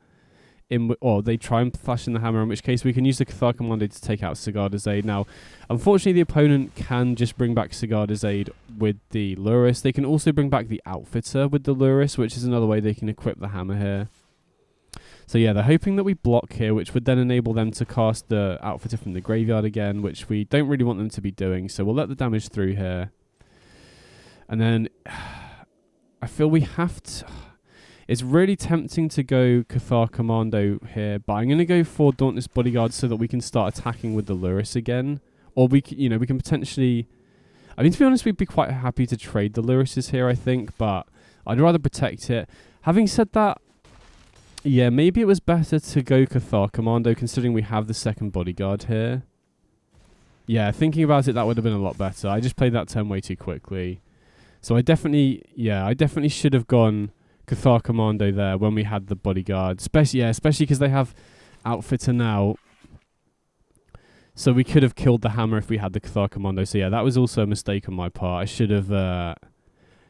or they try and flash in the hammer, in which case we can use the Cathar Commando to take out Sigarda's Aid. Now, unfortunately, the opponent can just bring back Sigarda's Aid with the Lurrus. They can also bring back the Outfitter with the Lurrus, which is another way they can equip the hammer here. So yeah, they're hoping that we block here, which would then enable them to cast the Outfitter from the graveyard again, which we don't really want them to be doing. So we'll let the damage through here. And then I feel we have to... It's really tempting to go Cathar Commando here, but I'm going to go for Dauntless Bodyguard so that we can start attacking with the Lurrus again. Or we can potentially... I mean, to be honest, we'd be quite happy to trade the Lurruses here, I think, but I'd rather protect it. Having said that, yeah, maybe it was better to go Cathar Commando, considering we have the second Bodyguard here. Yeah, thinking about it, that would have been a lot better. I just played that turn way too quickly. So I definitely should have gone Cathar Commando there when we had the Bodyguard. Especially because they have Outfitter now. So we could have killed the hammer if we had the Cathar Commando. So yeah, that was also a mistake on my part. I should have got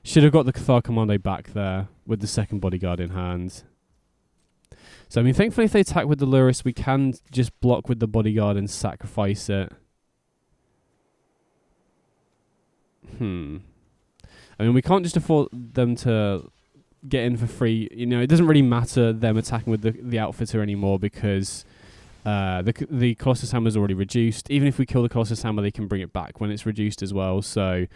the Cathar Commando back there with the second Bodyguard in hand. So, I mean, thankfully, if they attack with the Lurrus, we can just block with the Bodyguard and sacrifice it. I mean, we can't just afford them to get in for free. You know, it doesn't really matter them attacking with the Outfitter anymore because the Colossus Hammer is already reduced. Even if we kill the Colossus Hammer, they can bring it back when it's reduced as well. So,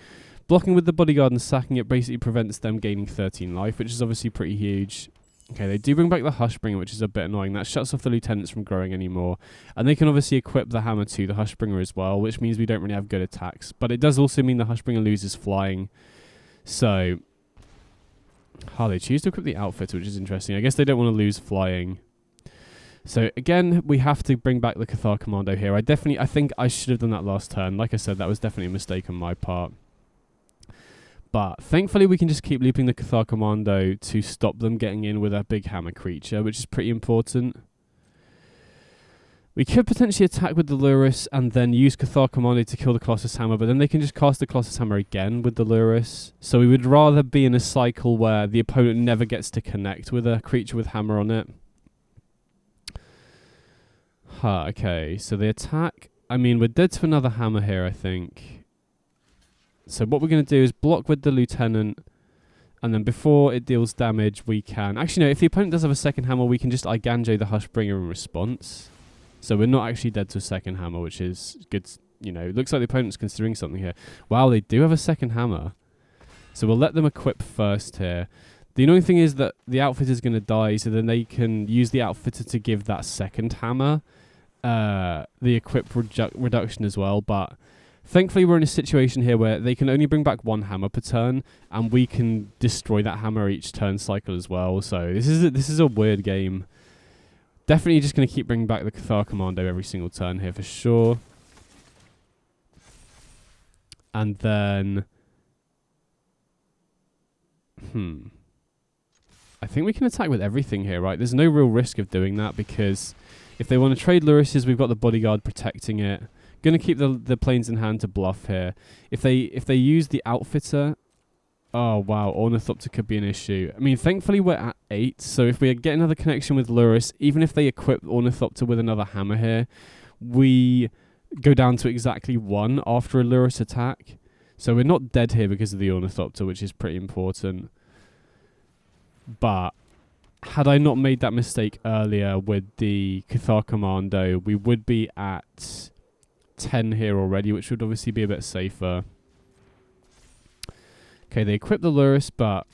blocking with the Bodyguard and sacking it basically prevents them gaining 13 life, which is obviously pretty huge. Okay, they do bring back the Hushbringer, which is a bit annoying. That shuts off the Lieutenants from growing anymore. And they can obviously equip the hammer to the Hushbringer as well, which means we don't really have good attacks. But it does also mean the Hushbringer loses flying. So, they choose to equip the Outfitter, which is interesting. I guess they don't want to lose flying. So, again, we have to bring back the Cathar Commando here. I think I should have done that last turn. Like I said, that was definitely a mistake on my part. But thankfully, we can just keep looping the Cathar Commando to stop them getting in with a big hammer creature, which is pretty important. We could potentially attack with the Lurrus and then use Cathar Commando to kill the Colossus Hammer, but then they can just cast the Colossus Hammer again with the Lurrus. So we would rather be in a cycle where the opponent never gets to connect with a creature with hammer on it. Okay, so the attack... I mean, we're dead to another hammer here, I think. So what we're going to do is block with the Lieutenant, and then before it deals damage, we can... Actually, no, if the opponent does have a second hammer, we can just Iganjo the Hushbringer in response. So we're not actually dead to a second hammer, which is good. You know, looks like the opponent's considering something here. Wow, they do have a second hammer. So we'll let them equip first here. The annoying thing is that the Outfitter's going to die, so then they can use the Outfitter to give that second hammer the equip reduction as well. But thankfully we're in a situation here where they can only bring back one hammer per turn, and we can destroy that hammer each turn cycle as well. So this is a weird game. Definitely just going to keep bringing back the Cathar Commando every single turn here for sure. And then... I think we can attack with everything here, right? There's no real risk of doing that because if they want to trade Lurruses, we've got the Bodyguard protecting it. Going to keep the planes in hand to bluff here. If they use the Outfitter... Oh, wow. Ornithopter could be an issue. I mean, thankfully, we're at 8. So if we get another connection with Lurrus, even if they equip Ornithopter with another hammer here, we go down to exactly 1 after a Lurrus attack. So we're not dead here because of the Ornithopter, which is pretty important. But had I not made that mistake earlier with the Cathar Commando, we would be at 10 here already, which would obviously be a bit safer. Okay, they equip the Lurrus, but...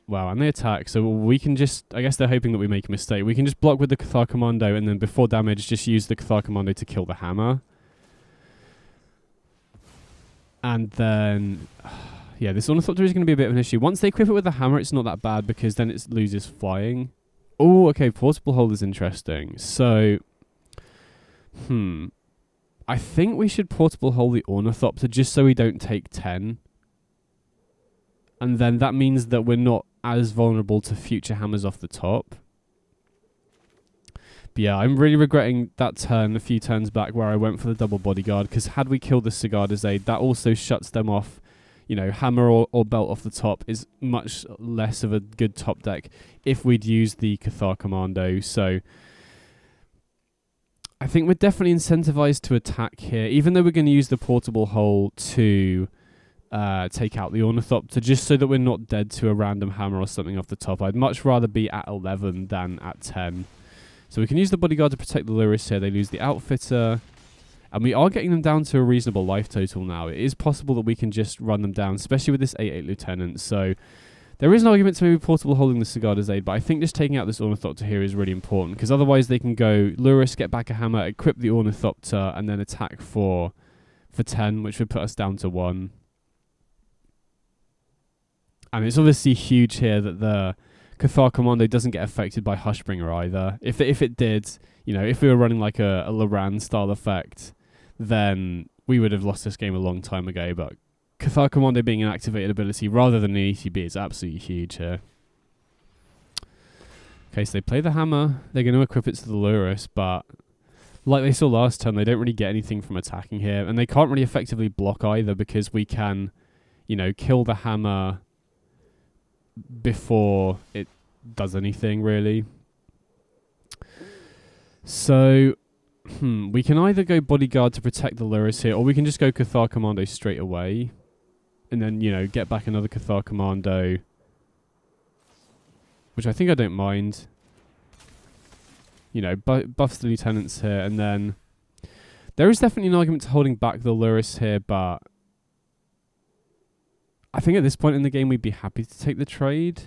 Wow, and they attack, so we can just... I guess they're hoping that we make a mistake. We can just block with the Cathar Commando, and then before damage, just use the Cathar Commando to kill the hammer. And then... Yeah, this Ornithopter is going to be a bit of an issue. Once they equip it with the hammer, it's not that bad, because then it loses flying. Oh, okay, Portable Hold is interesting. So... I think we should Portable Hold the Ornithopter, just so we don't take 10. And then that means that we're not as vulnerable to future hammers off the top. But yeah, I'm really regretting that turn a few turns back where I went for the double Bodyguard, because had we killed the Cigar Aid, that also shuts them off. You know, hammer or belt off the top is much less of a good top deck if we'd used the Cathar Commando. So I think we're definitely incentivized to attack here, even though we're going to use the Portable Hole to... take out the Ornithopter, just so that we're not dead to a random hammer or something off the top. I'd much rather be at 11 than at 10. So we can use the Bodyguard to protect the Lurrus here. They lose the Outfitter. And we are getting them down to a reasonable life total now. It is possible that we can just run them down, especially with this 8/8 Lieutenant. So there is an argument to maybe Portable holding the Cigar Aid, but I think just taking out this Ornithopter here is really important, because otherwise they can go Lurrus, get back a hammer, equip the Ornithopter, and then attack for 10, which would put us down to 1. And it's obviously huge here that the Cathar Commando doesn't get affected by Hushbringer either. If it did, you know, if we were running like a Loran style effect, then we would have lost this game a long time ago. But Cathar Commando being an activated ability rather than an ETB is absolutely huge here. Okay, so they play the hammer. They're going to equip it to the Lurrus, but like they saw last turn, they don't really get anything from attacking here. And they can't really effectively block either, because we can, you know, kill the hammer before it does anything, really. So, we can either go Bodyguard to protect the Lurrus here, or we can just go Cathar Commando straight away. And then, you know, get back another Cathar Commando, which I think I don't mind. You know, buffs the Lieutenants here, and then there is definitely an argument to holding back the Lurrus here, but I think at this point in the game we'd be happy to take the trade.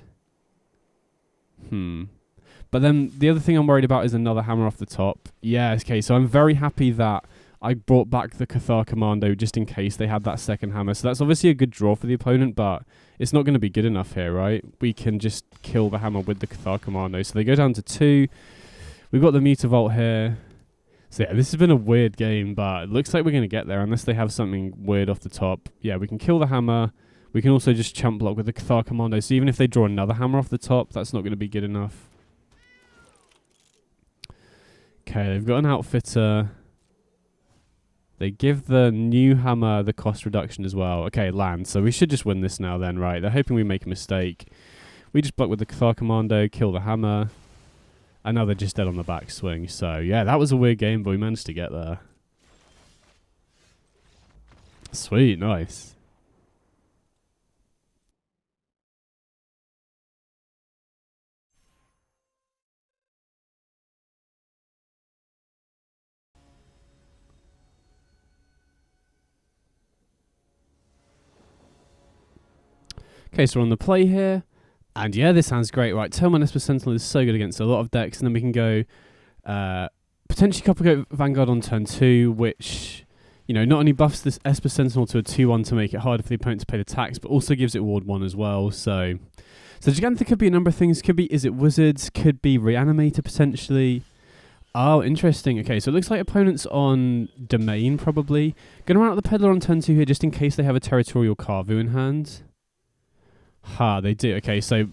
But then the other thing I'm worried about is another hammer off the top. Yeah, okay, so I'm very happy that I brought back the Cathar Commando just in case they had that second hammer. So that's obviously a good draw for the opponent, but it's not going to be good enough here, right? We can just kill the hammer with the Cathar Commando. So they go down to 2. We've got the Mutavault here. So yeah, this has been a weird game, but it looks like we're going to get there unless they have something weird off the top. Yeah, we can kill the hammer. We can also just chump block with the Cathar Commando. So even if they draw another hammer off the top, that's not going to be good enough. Okay, they've got an outfitter. They give the new hammer the cost reduction as well. Okay, land. So we should just win this now then, right? They're hoping we make a mistake. We just block with the Cathar Commando, kill the hammer. And now they're just dead on the backswing. So, yeah, that was a weird game, but we managed to get there. Sweet, nice. Okay, so we're on the play here. And yeah, this sounds great. Right, turn 1 Esper Sentinel is so good against a lot of decks. And then we can go potentially Coppercoat Vanguard on turn 2, which, you know, not only buffs this Esper Sentinel to a 2-1 to make it harder for the opponent to pay the tax, but also gives it Ward 1 as well. So Gigantha could be a number of things. Could be Is It Wizards? Could be Reanimator potentially. Oh, interesting. Okay, so it looks like opponents on Domain probably. Going to run out the Peddler on turn 2 here just in case they have a Territorial Carvu in hand. Ha, they do. Okay, so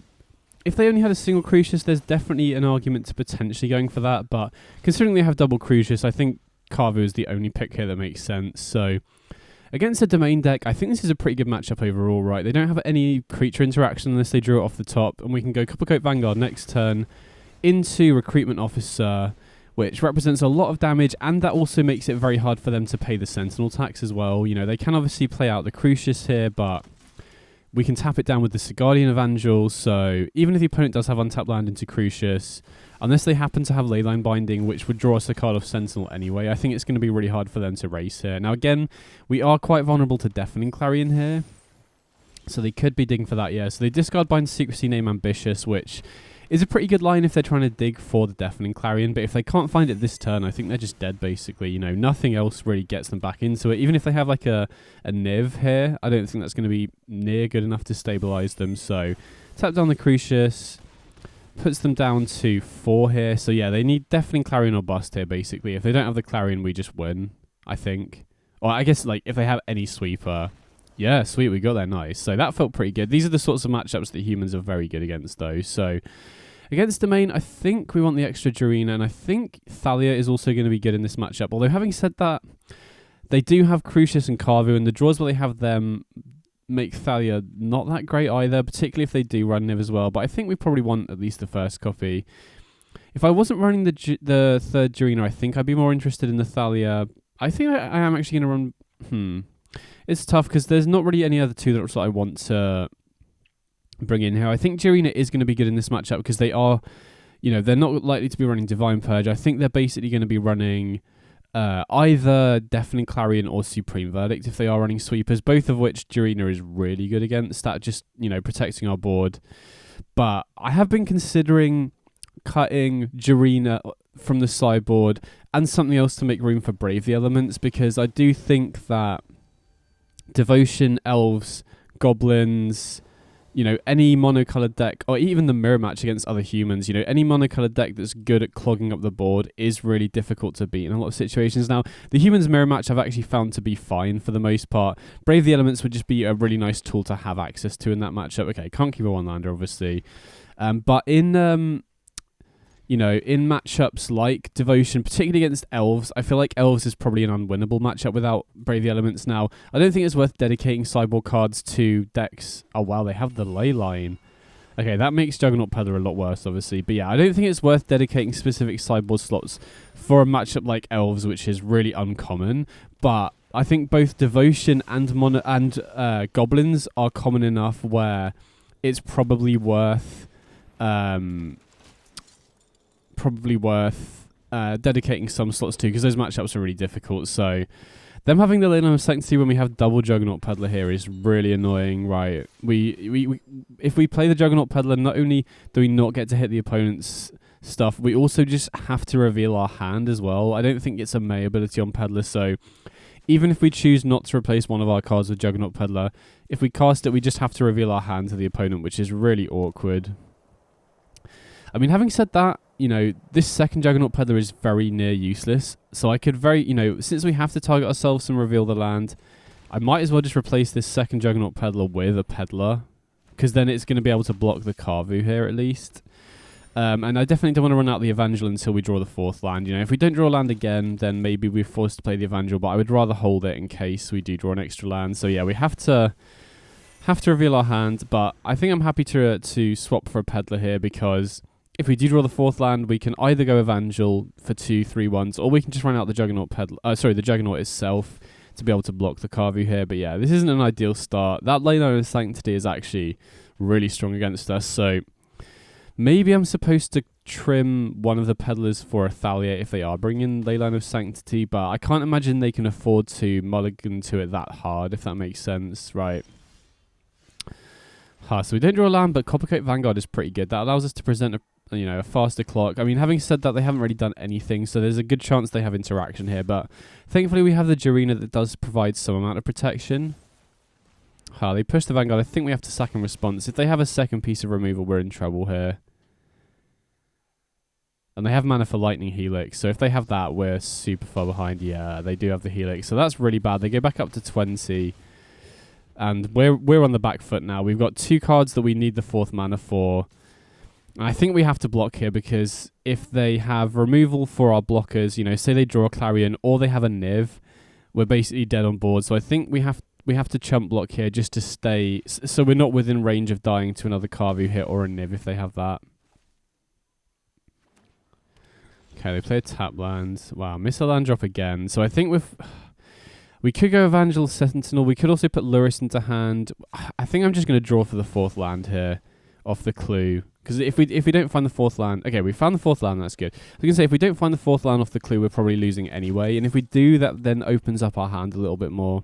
if they only had a single Crucius, there's definitely an argument to potentially going for that. But considering they have double Crucius, I think Carvu is the only pick here that makes sense. So against a Domain deck, I think this is a pretty good matchup overall, right? They don't have any creature interaction unless they draw it off the top. And we can go Coppercoat Vanguard next turn into Recruitment Officer, which represents a lot of damage. And that also makes it very hard for them to pay the Sentinel tax as well. You know, they can obviously play out the Crucius here, but we can tap it down with the Guardian Evangel, so even if the opponent does have untapped land into Crucius, unless they happen to have Leyline Binding, which would draw us a card off Sentinel anyway, I think it's going to be really hard for them to race here. Now again, we are quite vulnerable to Deafening Clarion here, so they could be digging for that, yeah. So they discard Bind Secrecy, name Ambitious, which is a pretty good line if they're trying to dig for the Deafening Clarion, but if they can't find it this turn, I think they're just dead, basically. You know, nothing else really gets them back into it. Even if they have like a Niv here, I don't think that's going to be near good enough to stabilize them. So tap down the Crucius, puts them down to 4 here. So yeah, they need Deafening Clarion or bust here, basically. If they don't have the Clarion, we just win, I think. Or I guess like if they have any sweeper. Yeah, sweet, we got there, nice. So that felt pretty good. These are the sorts of matchups that humans are very good against, though. So against Domain, I think we want the extra Jurina, and I think Thalia is also going to be good in this matchup. Although having said that, they do have Crucius and Carvu, and the draws where they have them make Thalia not that great either, particularly if they do run Niv as well. But I think we probably want at least the first copy. If I wasn't running the third Jurina, I think I'd be more interested in the Thalia. I think I am actually going to run... It's tough because there's not really any other two that I want to bring in here. I think Jurina is going to be good in this matchup because they are, you know, they're not likely to be running Divine Purge. I think they're basically going to be running either Deafening Clarion or Supreme Verdict if they are running sweepers, both of which Jurina is really good against. That just, you know, protecting our board. But I have been considering cutting Jurina from the sideboard and something else to make room for Brave the Elements, because I do think that Devotion, Elves, Goblins, you know, any monocolored deck, or even the mirror match against other humans, you know, any monocolored deck that's good at clogging up the board is really difficult to beat in a lot of situations. Now, the humans mirror match I've actually found to be fine for the most part. Brave the Elements would just be a really nice tool to have access to in that matchup. Okay, can't keep a one-lander, obviously. But in... you know, in matchups like Devotion, particularly against Elves, I feel like Elves is probably an unwinnable matchup without Brave the Elements. Now, I don't think it's worth dedicating sideboard cards to decks. Oh, wow, they have the Leyline. Okay, that makes Juggernaut Peddler a lot worse, obviously. But yeah, I don't think it's worth dedicating specific sideboard slots for a matchup like Elves, which is really uncommon. But I think both Devotion and Goblins are common enough where it's probably worth... dedicating some slots to, because those matchups are really difficult. So them having the Leyline of Sanctity when we have double Juggernaut Peddler here is really annoying, right? We if we play the Juggernaut Peddler, not only do we not get to hit the opponent's stuff, we also just have to reveal our hand as well. I don't think it's a May ability on Peddler, so even if we choose not to replace one of our cards with Juggernaut Peddler, if we cast it, we just have to reveal our hand to the opponent, which is really awkward. I mean, having said that, you know, this second Juggernaut Peddler is very near useless. So I could you know, since we have to target ourselves and reveal the land, I might as well just replace this second Juggernaut Peddler with a Peddler, because then it's going to be able to block the Carvu here at least. And I definitely don't want to run out the Evangel until we draw the 4th land. You know, if we don't draw land again, then maybe we're forced to play the Evangel, but I would rather hold it in case we do draw an extra land. So yeah, we have to reveal our hand, but I think I'm happy to swap for a Peddler here, because if we do draw the 4th land, we can either go Evangel for 2/3/1s, or we can just run out the Juggernaut the Juggernaut itself to be able to block the Carvu here. But yeah, this isn't an ideal start. That Leyline of Sanctity is actually really strong against us, so maybe I'm supposed to trim one of the Peddlers for a Thalia if they are bringing Leyline of Sanctity, but I can't imagine they can afford to mulligan to it that hard, if that makes sense, right? So we don't draw a land, but Coppercoat Vanguard is pretty good. That allows us to present a faster clock. I mean, having said that, they haven't really done anything, so there's a good chance they have interaction here, but thankfully we have the Jarina that does provide some amount of protection. They push the Vanguard. I think we have to sack in response. If they have a second piece of removal, we're in trouble here. And they have mana for Lightning Helix, so if they have that, we're super far behind. Yeah, they do have the Helix, so that's really bad. They go back up to 20, and we're on the back foot now. We've got 2 cards that we need the 4th mana for. I think we have to block here, because if they have removal for our blockers, say they draw a Clarion or they have a Niv, we're basically dead on board. So I think we have to chump block here just to stay, so we're not within range of dying to another Carvu hit or a Niv if they have that. Okay, they play a tap land. Wow, miss a land drop again. So I think we could go Evangel Sentinel. We could also put Lurrus into hand. I think I'm just going to draw for the 4th land here off the clue. Because if we don't find the 4th land... Okay, we found the 4th land, that's good. I was going to say, if we don't find the 4th land off the clue, we're probably losing anyway. And if we do, that then opens up our hand a little bit more.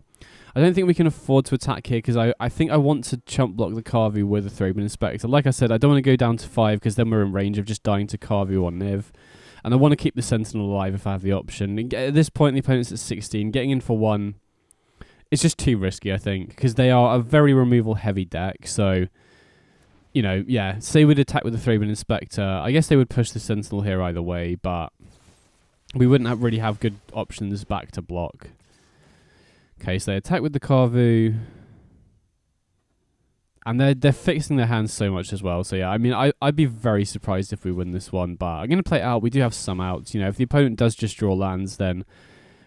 I don't think we can afford to attack here, because I think I want to chump block the Carvu with a Thraben Inspector. Like I said, I don't want to go down to 5, because then we're in range of just dying to Carvu or Niv. And I want to keep the Sentinel alive if I have the option. And at this point, the opponent's at 16. Getting in for 1, it's just too risky, I think, because they are a very removal-heavy deck. So, yeah, say we'd attack with the Thraben Inspector. I guess they would push the Sentinel here either way, but we wouldn't really have good options back to block. Okay, so they attack with the Carvu. And they're fixing their hands so much as well. So yeah, I mean, I'd be very surprised if we win this one. But I'm going to play it out. We do have some outs. If the opponent does just draw lands, then,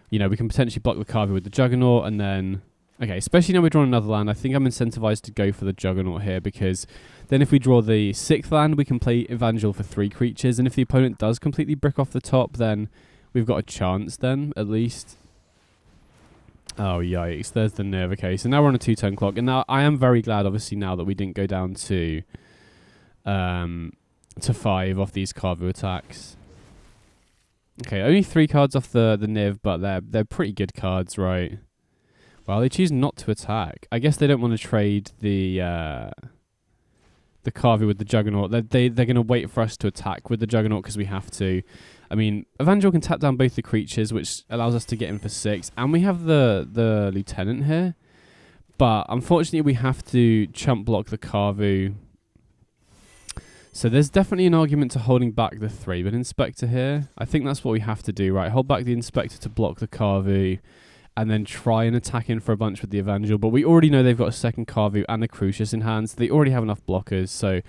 we can potentially block the Carvu with the Juggernaut. And then, okay, especially now we're drawing another land, I think I'm incentivized to go for the Juggernaut here. Because then if we draw the 6th land, we can play Evangel for 3 creatures. And if the opponent does completely brick off the top, then we've got a chance then, at least. Oh, yikes. There's the nerve. Okay, so now we're on a 2-turn clock. And now I am very glad, obviously, now that we didn't go down to 5 off these Carvu attacks. Okay, only 3 cards off the Niv, but they're pretty good cards, right? Well, they choose not to attack. I guess they don't want to trade the Carvu with the Juggernaut. They're going to wait for us to attack with the Juggernaut because we have to. I mean, Evangel can tap down both the creatures, which allows us to get in for 6. And we have the Lieutenant here. But unfortunately, we have to chump block the Carvu. So there's definitely an argument to holding back the Thraben Inspector here. I think that's what we have to do, right? Hold back the Inspector to block the Carvu. And then try and attack in for a bunch with the Evangel. But we already know they've got a second Carvu and a Crucius in hand. So they already have enough blockers. So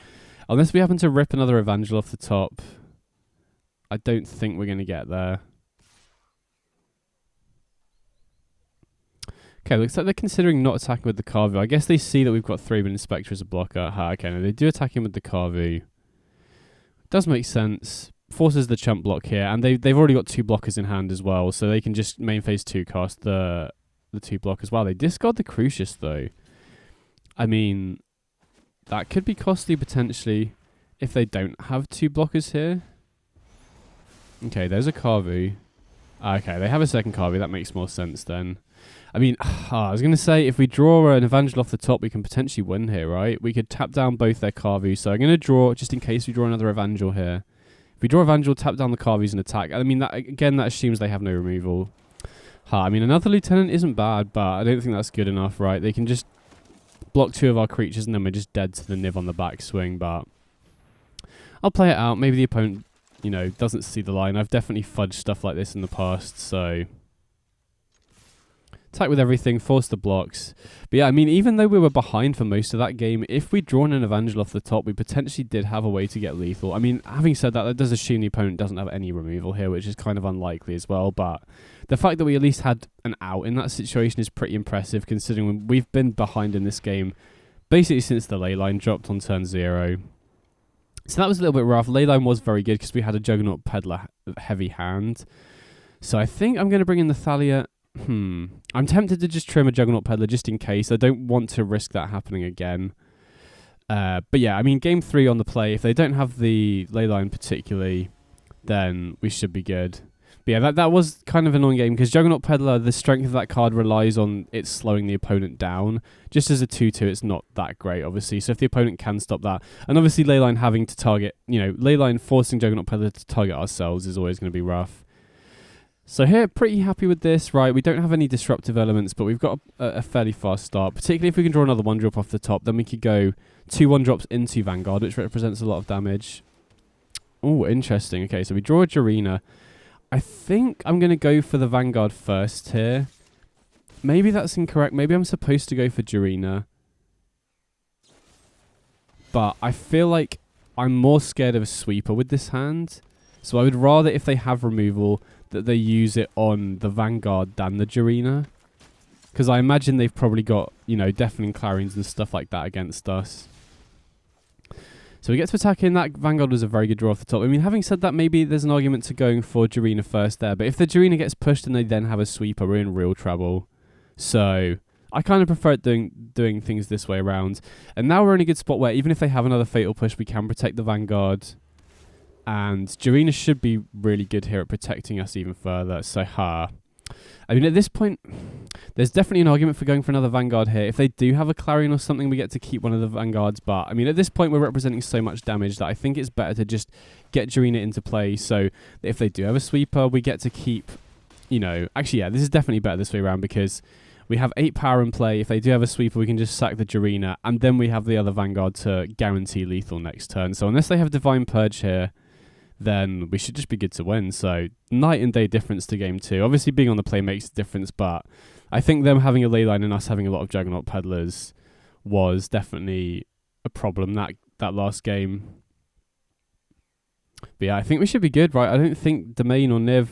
unless we happen to rip another Evangel off the top, I don't think we're going to get there. Okay, looks like they're considering not attacking with the Carvu. I guess they see that we've got Thraben Inspector as a blocker. Okay, no, they do attack him with the Carvu. Does make sense. Forces the chump block here, and they've already got 2 blockers in hand as well, so they can just main phase 2 cast the 2 blockers. Wow, they discard the Crucius though. I mean, that could be costly potentially if they don't have 2 blockers here. Okay, there's a Carvu. Okay, they have a second Carvu. That makes more sense then. I mean, I was going to say, if we draw an Evangel off the top, we can potentially win here, right? We could tap down both their Carvu. So I'm going to draw, just in case we draw another Evangel here. If we draw Evangel, tap down the Carvus and attack. I mean, that assumes they have no removal. I mean, another Lieutenant isn't bad, but I don't think that's good enough, right? They can just block 2 of our creatures and then we're just dead to the Niv on the backswing, but I'll play it out. Maybe the opponent, doesn't see the line. I've definitely fudged stuff like this in the past, so Attack with everything, force the blocks. But yeah, I mean, even though we were behind for most of that game, if we'd drawn an Evangel off the top, we potentially did have a way to get lethal. I mean, having said that, that does assume the opponent doesn't have any removal here, which is kind of unlikely as well. But the fact that we at least had an out in that situation is pretty impressive, considering we've been behind in this game basically since the Leyline dropped on turn 0. So that was a little bit rough. Leyline was very good because we had a Juggernaut Peddler heavy hand. So I think I'm going to bring in the Thalia. I'm tempted to just trim a Juggernaut Peddler just in case. I don't want to risk that happening again. But yeah, I mean, game 3 on the play, if they don't have the Leyline particularly, then we should be good. But yeah, that was kind of an annoying game because Juggernaut Peddler, the strength of that card relies on it slowing the opponent down. Just as a 2-2, it's not that great, obviously. So if the opponent can stop that, and obviously Leyline having to target, Leyline forcing Juggernaut Peddler to target ourselves is always going to be rough. So here, pretty happy with this, right? We don't have any disruptive elements, but we've got a fairly fast start. Particularly if we can draw another 1-drop off the top, then we could go 2 1-drops into Vanguard, which represents a lot of damage. Oh, interesting. Okay, so we draw a Jarina. I think I'm going to go for the Vanguard first here. Maybe that's incorrect. Maybe I'm supposed to go for Jarina. But I feel like I'm more scared of a sweeper with this hand. So I would rather, if they have removal, that they use it on the Vanguard than the Jarina. Because I imagine they've probably got, Deafening Clarions and stuff like that against us. So we get to attack in. That Vanguard was a very good draw off the top. I mean, having said that, maybe there's an argument to going for Jarina first there. But if the Jarina gets pushed and they then have a sweeper, we're in real trouble. So I kind of prefer doing things this way around. And now we're in a good spot where even if they have another Fatal Push, we can protect the Vanguard. And Jarina should be really good here at protecting us even further. So, I mean, at this point, there's definitely an argument for going for another Vanguard here. If they do have a Clarion or something, we get to keep one of the Vanguards. But, I mean, at this point, we're representing so much damage that I think it's better to just get Jarina into play. So, that if they do have a sweeper, we get to keep, Actually, yeah, this is definitely better this way around because we have 8 power in play. If they do have a sweeper, we can just sack the Jarina. And then we have the other Vanguard to guarantee lethal next turn. So, unless they have Divine Purge here, then we should just be good to win. So, night and day difference to game 2. Obviously, being on the play makes a difference, but I think them having a Leyline and us having a lot of Juggernaut Peddlers was definitely a problem that last game. But yeah, I think we should be good, right? I don't think Domain or Niv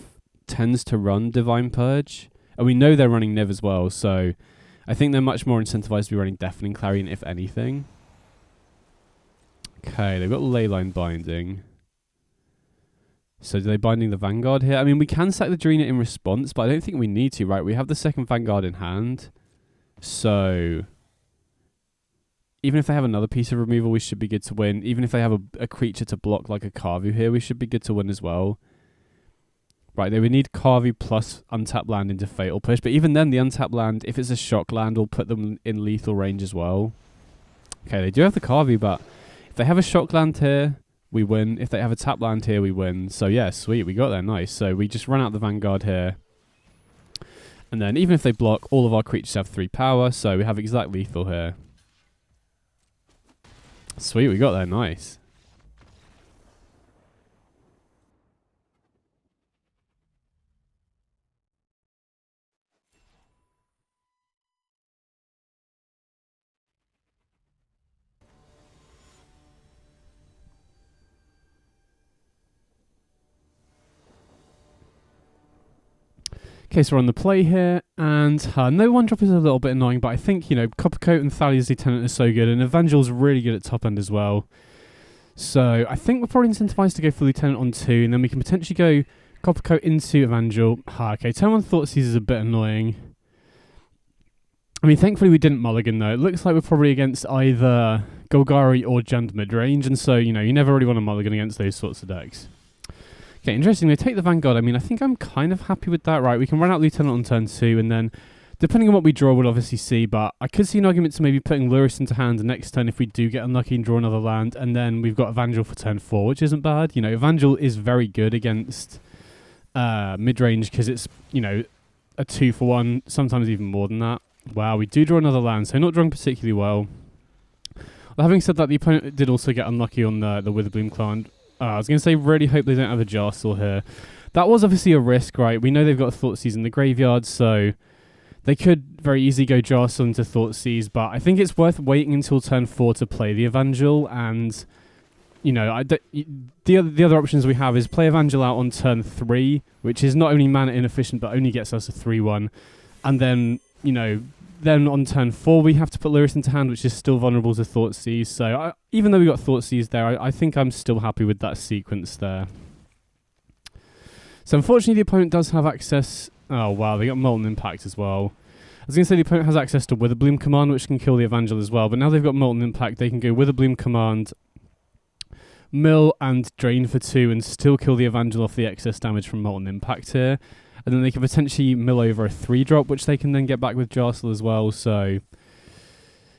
tends to run Divine Purge. And we know they're running Niv as well, so I think they're much more incentivized to be running Deafening Clarion, if anything. Okay, they've got Leyline binding. So are they binding the Vanguard here? I mean, we can sack the Jarina in response, but I don't think we need to, right? We have the second Vanguard in hand. So even if they have another piece of removal, we should be good to win. Even if they have a creature to block like a Carvu here, we should be good to win as well. Right, they would need Carvu plus untapped land into Fatal Push. But even then, the untapped land, if it's a shock land, will put them in lethal range as well. Okay, they do have the Carvu, but if they have a shock land here, we win. If they have a tap land here, we win. So yeah, sweet, we got there, nice. So we just run out the Vanguard here. And then even if they block, all of our creatures have 3 power, so we have exact lethal here. Sweet, we got there, nice. Okay, so we're on the play here, and no 1-drop is a little bit annoying, but I think, Coppercoat and Thalia's Lieutenant are so good, and Evangel's really good at top end as well. So I think we're probably incentivized to go for Lieutenant on 2, and then we can potentially go Coppercoat into Evangel. Okay, turn 1 Thoughtseize is a bit annoying. I mean, thankfully we didn't mulligan though. It looks like we're probably against either Golgari or Jund Midrange, and so, you never really want to mulligan against those sorts of decks. Okay, interesting. They take the Vanguard. I mean, I think I'm kind of happy with that. Right, we can run out Lieutenant on turn 2, and then, depending on what we draw, we'll obviously see, but I could see an argument to maybe putting Lurrus into hand next turn if we do get unlucky and draw another land, and then we've got Evangel for turn 4, which isn't bad. Evangel is very good against mid-range because it's, a 2-for-1, sometimes even more than that. Wow, we do draw another land, so not drawing particularly well. Well, having said that, the opponent did also get unlucky on the Witherbloom Clan. I was going to say, really hope they don't have a Jarstall here. That was obviously a risk, right? We know they've got Thoughtseize in the graveyard, so They could very easily go Jostle into Thoughtseize, but I think it's worth waiting until turn 4 to play the Evangel, and the other options we have is play Evangel out on turn 3, which is not only mana inefficient but only gets us a 3/1, and then then on turn 4 we have to put Lurrus into hand, which is still vulnerable to Thoughtseize. So even though we got Thoughtseized there, I think I'm still happy with that sequence there. So unfortunately the opponent does have access. Oh wow, they got Molten Impact as well. I was going to say the opponent has access to Witherbloom Command, which can kill the Evangel as well, but now they've got Molten Impact, they can go Witherbloom Command, mill and drain for 2 and still kill the Evangel off the excess damage from Molten Impact here. And then they can potentially mill over a 3-drop, which they can then get back with Jostle as well. So,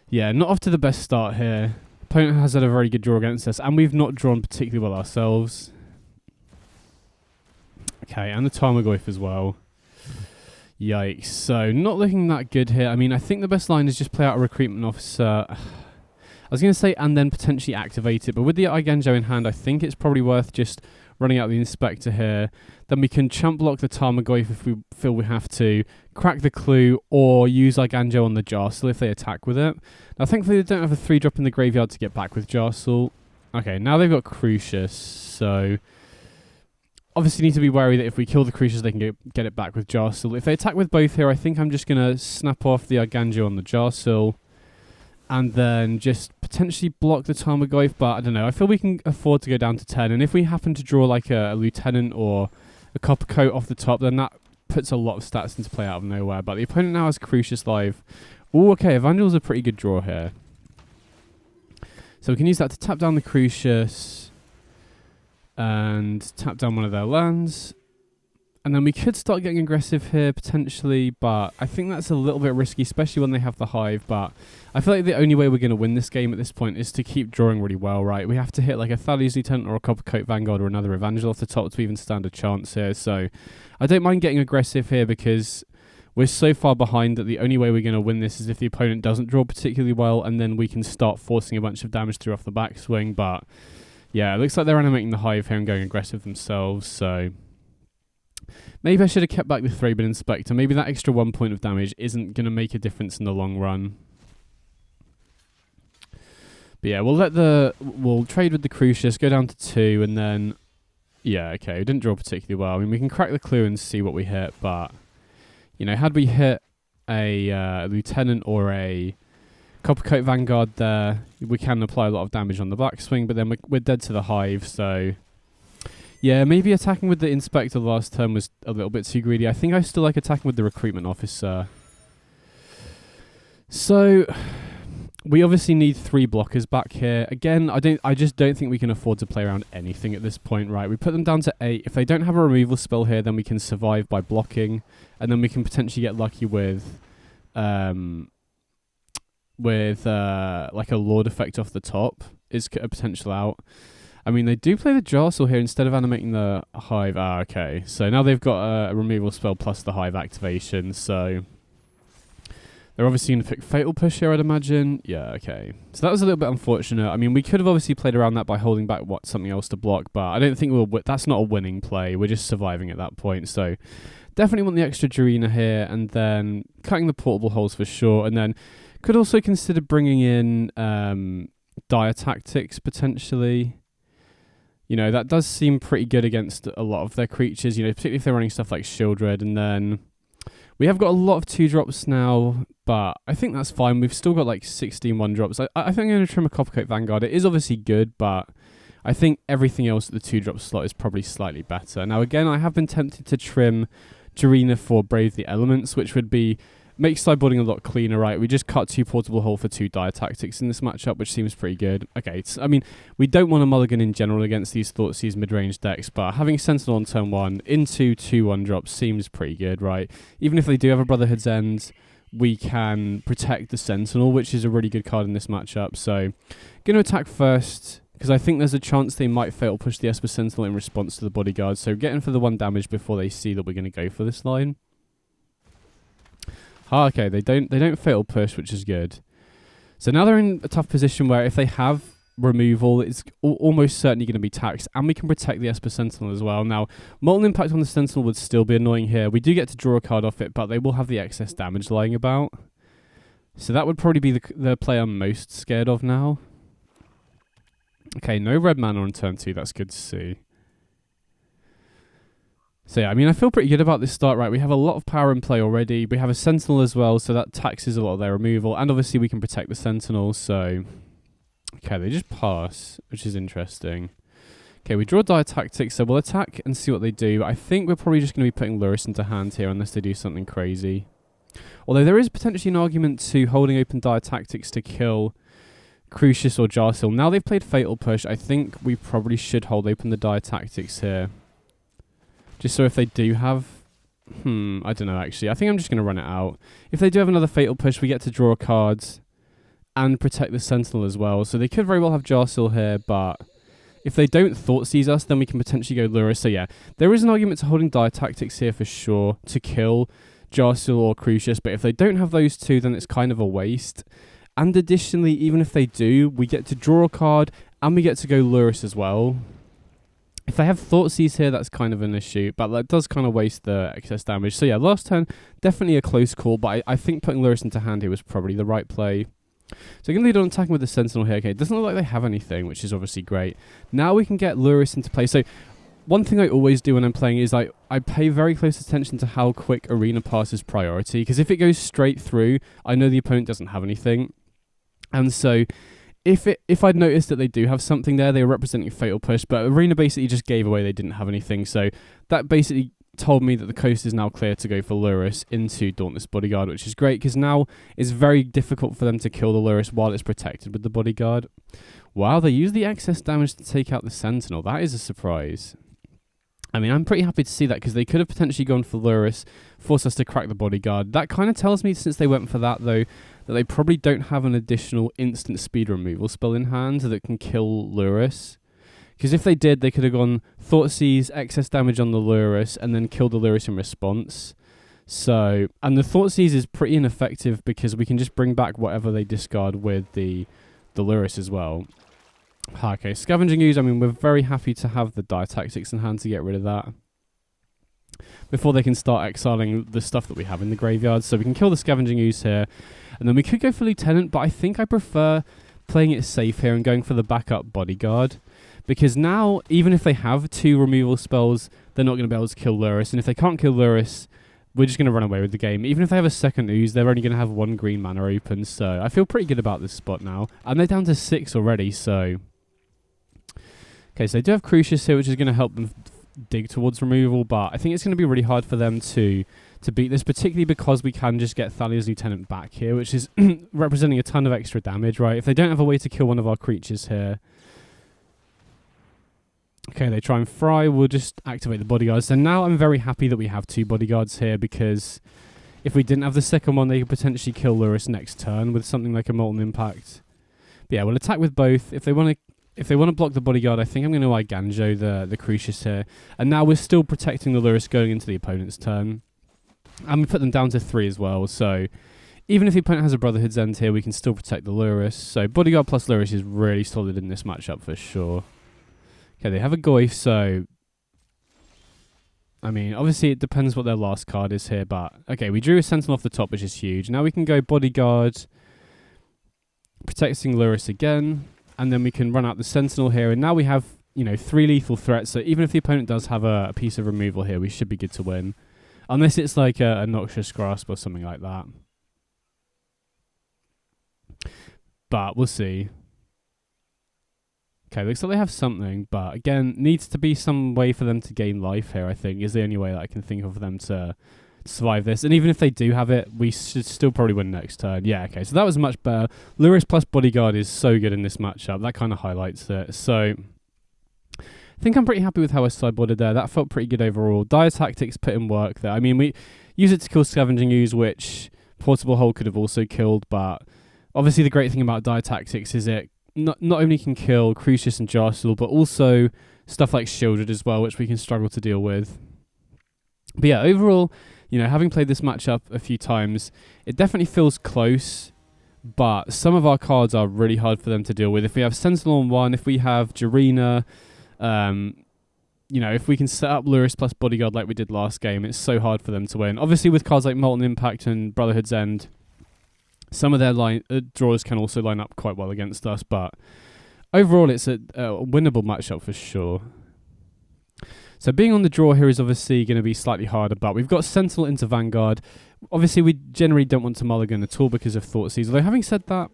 yeah, not off to the best start here. Opponent has had a very good draw against us, and we've not drawn particularly well ourselves. Okay, and the Tarmogoyf as well. Yikes. So, not looking that good here. I mean, I think the best line is just play out a Recruitment Officer. I was going to say, and then potentially activate it, but with the Eiganjo in hand, I think it's probably worth just running out the Inspector here. Then we can chump block the Tarmogoyf if we feel we have to, crack the Clue, or use Eiganjo on the Jostle if they attack with it. Now, thankfully, they don't have a 3-drop in the graveyard to get back with Jostle. Okay, now they've got Crucius, so obviously need to be wary that if we kill the Crucius, they can get it back with Jostle. If they attack with both here, I think I'm just going to snap off the Eiganjo on the Jostle, and then just potentially block the Tarmogoyf, but I don't know. I feel we can afford to go down to 10, and if we happen to draw like a Lieutenant or a Copper Coat off the top, then that puts a lot of stats into play out of nowhere. But the opponent now has Crucius live. Oh, okay, Evangel's a pretty good draw here. So we can use that to tap down the Crucius and tap down one of their lands. And then we could start getting aggressive here, potentially, but I think that's a little bit risky, especially when they have the Hive. But I feel like the only way we're going to win this game at this point is to keep drawing really well, right? We have to hit like a Thales Lieutenant or a Copper Coat Vanguard or another Evangel off the top to even stand a chance here. So I don't mind getting aggressive here because we're so far behind that the only way we're going to win this is if the opponent doesn't draw particularly well, and then we can start forcing a bunch of damage through off the backswing. But yeah, it looks like they're animating the Hive here and going aggressive themselves, so maybe I should have kept back the Thraben Inspector. Maybe that extra 1 point of damage isn't going to make a difference in the long run. But yeah, we'll trade with the Crucius, go down to 2, and then yeah, okay, we didn't draw particularly well. I mean, we can crack the Clue and see what we hit, but had we hit a Lieutenant or a Copper Coat Vanguard there, we can apply a lot of damage on the backswing, but then we're dead to the Hive, so yeah, maybe attacking with the Inspector last turn was a little bit too greedy. I think I still like attacking with the Recruitment Officer. So we obviously need 3 blockers back here. Again, I just don't think we can afford to play around anything at this point, right? We put them down to 8. If they don't have a removal spell here, then we can survive by blocking, and then we can potentially get lucky with like a Lord effect off the top is a potential out. I mean, they do play the Jostle here instead of animating the Hive. Ah, okay. So now they've got a removal spell plus the Hive activation, so they're obviously going to pick Fatal Push here, I'd imagine. Yeah, okay. So that was a little bit unfortunate. I mean, we could have obviously played around that by holding back something else to block, but I don't think that's not a winning play. We're just surviving at that point, so definitely want the extra Jarina here, and then cutting the portable holes for sure, and then could also consider bringing in Dire Tactics, potentially. That does seem pretty good against a lot of their creatures, particularly if they're running stuff like Shieldred. And then we have got a lot of 2-drops now, but I think that's fine. We've still got like 16 1-drops. I think I'm going to trim a Copper Coat Vanguard. It is obviously good, but I think everything else at the 2-drop slot is probably slightly better. Now, again, I have been tempted to trim Jarina for Brave the Elements, which would make sideboarding a lot cleaner, right? We just cut 2 portable hole for 2 Dire Tactics in this matchup, which seems pretty good. Okay, I mean, we don't want a mulligan in general against these Thoughtseize mid-range decks, but having Sentinel on turn 1 into 2 1-drops seems pretty good, right? Even if they do have a Brotherhood's End, we can protect the Sentinel, which is a really good card in this matchup. So, going to attack first, because I think there's a chance they might fatal push the Esper Sentinel in response to the Bodyguard. So, getting for the 1 damage before they see that we're going to go for this line. Ah, okay, they don't fatal push, which is good. So now they're in a tough position where if they have removal, it's almost certainly going to be taxed, and we can protect the Esper Sentinel as well. Now, Molten Impact on the Sentinel would still be annoying here. We do get to draw a card off it, but they will have the excess damage lying about. So that would probably be the play I'm most scared of now. Okay, no red mana on turn 2. That's good to see. So yeah, I mean, I feel pretty good about this start, right? We have a lot of power in play already. We have a Sentinel as well, so that taxes a lot of their removal. And obviously we can protect the Sentinel, so... Okay, they just pass, which is interesting. Okay, we draw Dire Tactics, so we'll attack and see what they do. I think we're probably just going to be putting Lurrus into hand here unless they do something crazy. Although there is potentially an argument to holding open Dire Tactics to kill Crucius or Jarsil. Now they've played Fatal Push, I think we probably should hold open the Dire Tactics here. Just so if they do have... I don't know actually. I think I'm just going to run it out. If they do have another Fatal Push, we get to draw cards and protect the Sentinel as well. So they could very well have Jarsil here, but if they don't Thoughtseize us, then we can potentially go Lurrus. So yeah, there is an argument to holding Dire Tactics here for sure to kill Jarsil or Crucius, but if they don't have those two, then it's kind of a waste. And additionally, even if they do, we get to draw a card and we get to go Lurrus as well. If they have Thoughtseize here, that's kind of an issue, but that does kind of waste the excess damage. So yeah, last turn, definitely a close call, but I think putting Lurrus into hand here was probably the right play. So we're going to lead on attacking with the Sentinel here. Okay, it doesn't look like they have anything, which is obviously great. Now we can get Lurrus into play. So one thing I always do when I'm playing is I pay very close attention to how quick Arena passes priority, because if it goes straight through, I know the opponent doesn't have anything. And so if I'd noticed that they do have something there, they were representing Fatal Push, but Arena basically just gave away they didn't have anything. So that basically told me that the coast is now clear to go for Lurrus into Dauntless Bodyguard, which is great because now it's very difficult for them to kill the Lurrus while it's protected with the Bodyguard. Wow, they use the excess damage to take out the Sentinel. That is a surprise. I mean, I'm pretty happy to see that because they could have potentially gone for Lurrus, forced us to crack the Bodyguard. That kind of tells me, since they went for that though, that they probably don't have an additional instant speed removal spell in hand that can kill Lurrus. Because if they did, they could have gone Thoughtseize, excess damage on the Lurrus, and then killed the Lurrus in response. So, and the Thoughtseize is pretty ineffective because we can just bring back whatever they discard with the Lurrus as well. Okay, Scavenging Ooze, I mean, we're very happy to have the Dire Tactics in hand to get rid of that before they can start exiling the stuff that we have in the graveyard. So we can kill the Scavenging Ooze here, and then we could go for Lieutenant, but I think I prefer playing it safe here and going for the backup Bodyguard. Because now, even if they have two removal spells, they're not going to be able to kill Lurrus. And if they can't kill Lurrus, we're just going to run away with the game. Even if they have a second Ooze, they're only going to have one green mana open. So I feel pretty good about this spot now. And they're down to 6 already, so... Okay, so they do have Crucius here, which is going to help them dig towards removal. But I think it's going to be really hard for them to beat this, particularly because we can just get Thalia's Lieutenant back here, which is representing a ton of extra damage, right? If they don't have a way to kill one of our creatures here... Okay, they try and fry. We'll just activate the Bodyguards. So now I'm very happy that we have 2 Bodyguards here, because if we didn't have the second one, they could potentially kill Lurrus next turn with something like a Molten Impact. But yeah, we'll attack with both. If they want to block the Bodyguard, I think I'm going to Iganjo the Crucius here. And now we're still protecting the Lurrus going into the opponent's turn. And we put them down to 3 as well. So even if the opponent has a Brotherhood's End here, we can still protect the Lurrus. So Bodyguard plus Lurrus is really solid in this matchup for sure. Okay, they have a Goyf, so... I mean, obviously it depends what their last card is here, but... Okay, we drew a Sentinel off the top, which is huge. Now we can go Bodyguard, protecting Lurrus again, and then we can run out the Sentinel here, and now we have, 3 lethal threats, so even if the opponent does have a piece of removal here, we should be good to win. Unless it's like a Noxious Grasp or something like that. But we'll see. Okay, looks like they have something, but again, needs to be some way for them to gain life here, I think, is the only way that I can think of for them to survive this. And even if they do have it, we should still probably win next turn. Yeah, okay, so that was much better. Lurrus plus Bodyguard is so good in this matchup. That kind of highlights it. So, I think I'm pretty happy with how I sideboarded there. That felt pretty good overall. Dire Tactics put in work there. I mean, we use it to kill Scavenging Ooze, which Portable Hole could have also killed, but obviously the great thing about Dire Tactics is it not only can kill Crucius and Jarsil, but also stuff like Shieldred as well, which we can struggle to deal with. But yeah, overall, having played this matchup a few times, it definitely feels close, but some of our cards are really hard for them to deal with. If we have Sentinel on one, if we have Jarina, you know, if we can set up Lurrus plus Bodyguard like we did last game, it's so hard for them to win. Obviously, with cards like Molten Impact and Brotherhood's End, some of their draws can also line up quite well against us, but overall, it's a winnable matchup for sure. So being on the draw here is obviously going to be slightly harder, but we've got Sentinel into Vanguard. Obviously, we generally don't want to mulligan at all because of Thoughtseize. Although, having said that,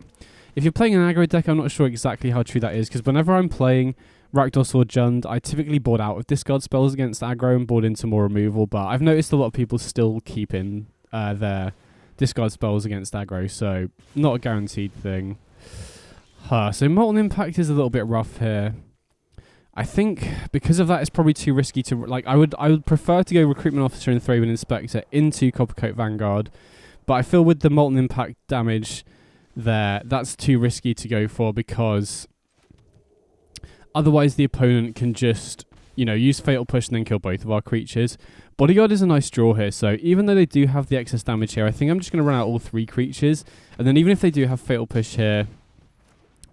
if you're playing an aggro deck, I'm not sure exactly how true that is, because whenever I'm playing Rakdos or Jund, I typically board out of discard spells against aggro and board into more removal, but I've noticed a lot of people still keep in their discard spells against aggro, so not a guaranteed thing. So Molten Impact is a little bit rough here. I think because of that, it's probably too risky to like. I would prefer to go Recruitment Officer and Thraben Inspector into Coppercoat Vanguard, but I feel with the Molten Impact damage there, that's too risky to go for, because otherwise the opponent can just, you know, use Fatal Push and then kill both of our creatures. Bodyguard is a nice draw here, so even though they do have the excess damage here, I think I'm just going to run out all 3 creatures, and then even if they do have Fatal Push here,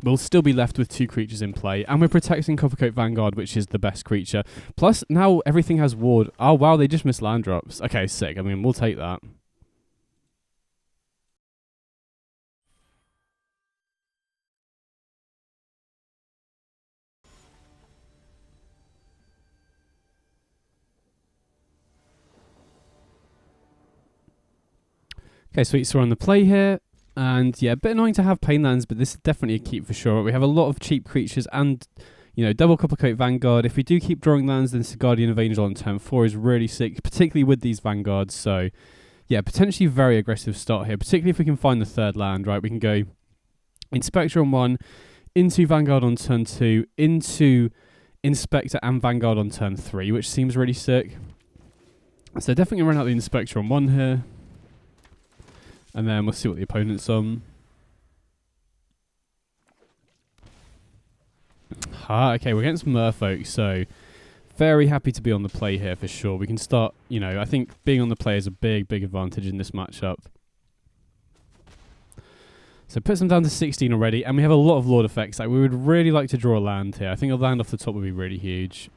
we'll still be left with 2 creatures in play, and we're protecting Coppercoat Vanguard, which is the best creature. Plus, now everything has ward. Oh, wow, they just missed land drops. Okay, sick. I mean, we'll take that. Okay, sweet. So we're on the play here. And yeah, a bit annoying to have Painlands, but this is definitely a keep for sure. We have a lot of cheap creatures and, you know, double Coppercoat Vanguard. If we do keep drawing lands, then Guardian of Angel on turn 4 is really sick, particularly with these Vanguards. So yeah, potentially very aggressive start here, particularly if we can find the 3rd land, right? We can go Inspector on 1, into Vanguard on turn 2, into Inspector and Vanguard on turn 3, which seems really sick. So definitely run out the Inspector on 1 here. And then we'll see what the opponent's on. Okay, we're against Merfolk, so very happy to be on the play here for sure. We can start, you know, I think being on the play is a big, big advantage in this matchup. So puts them down to 16 already, and we have a lot of Lord effects. Like, we would really like to draw a land here. I think a land off the top would be really huge.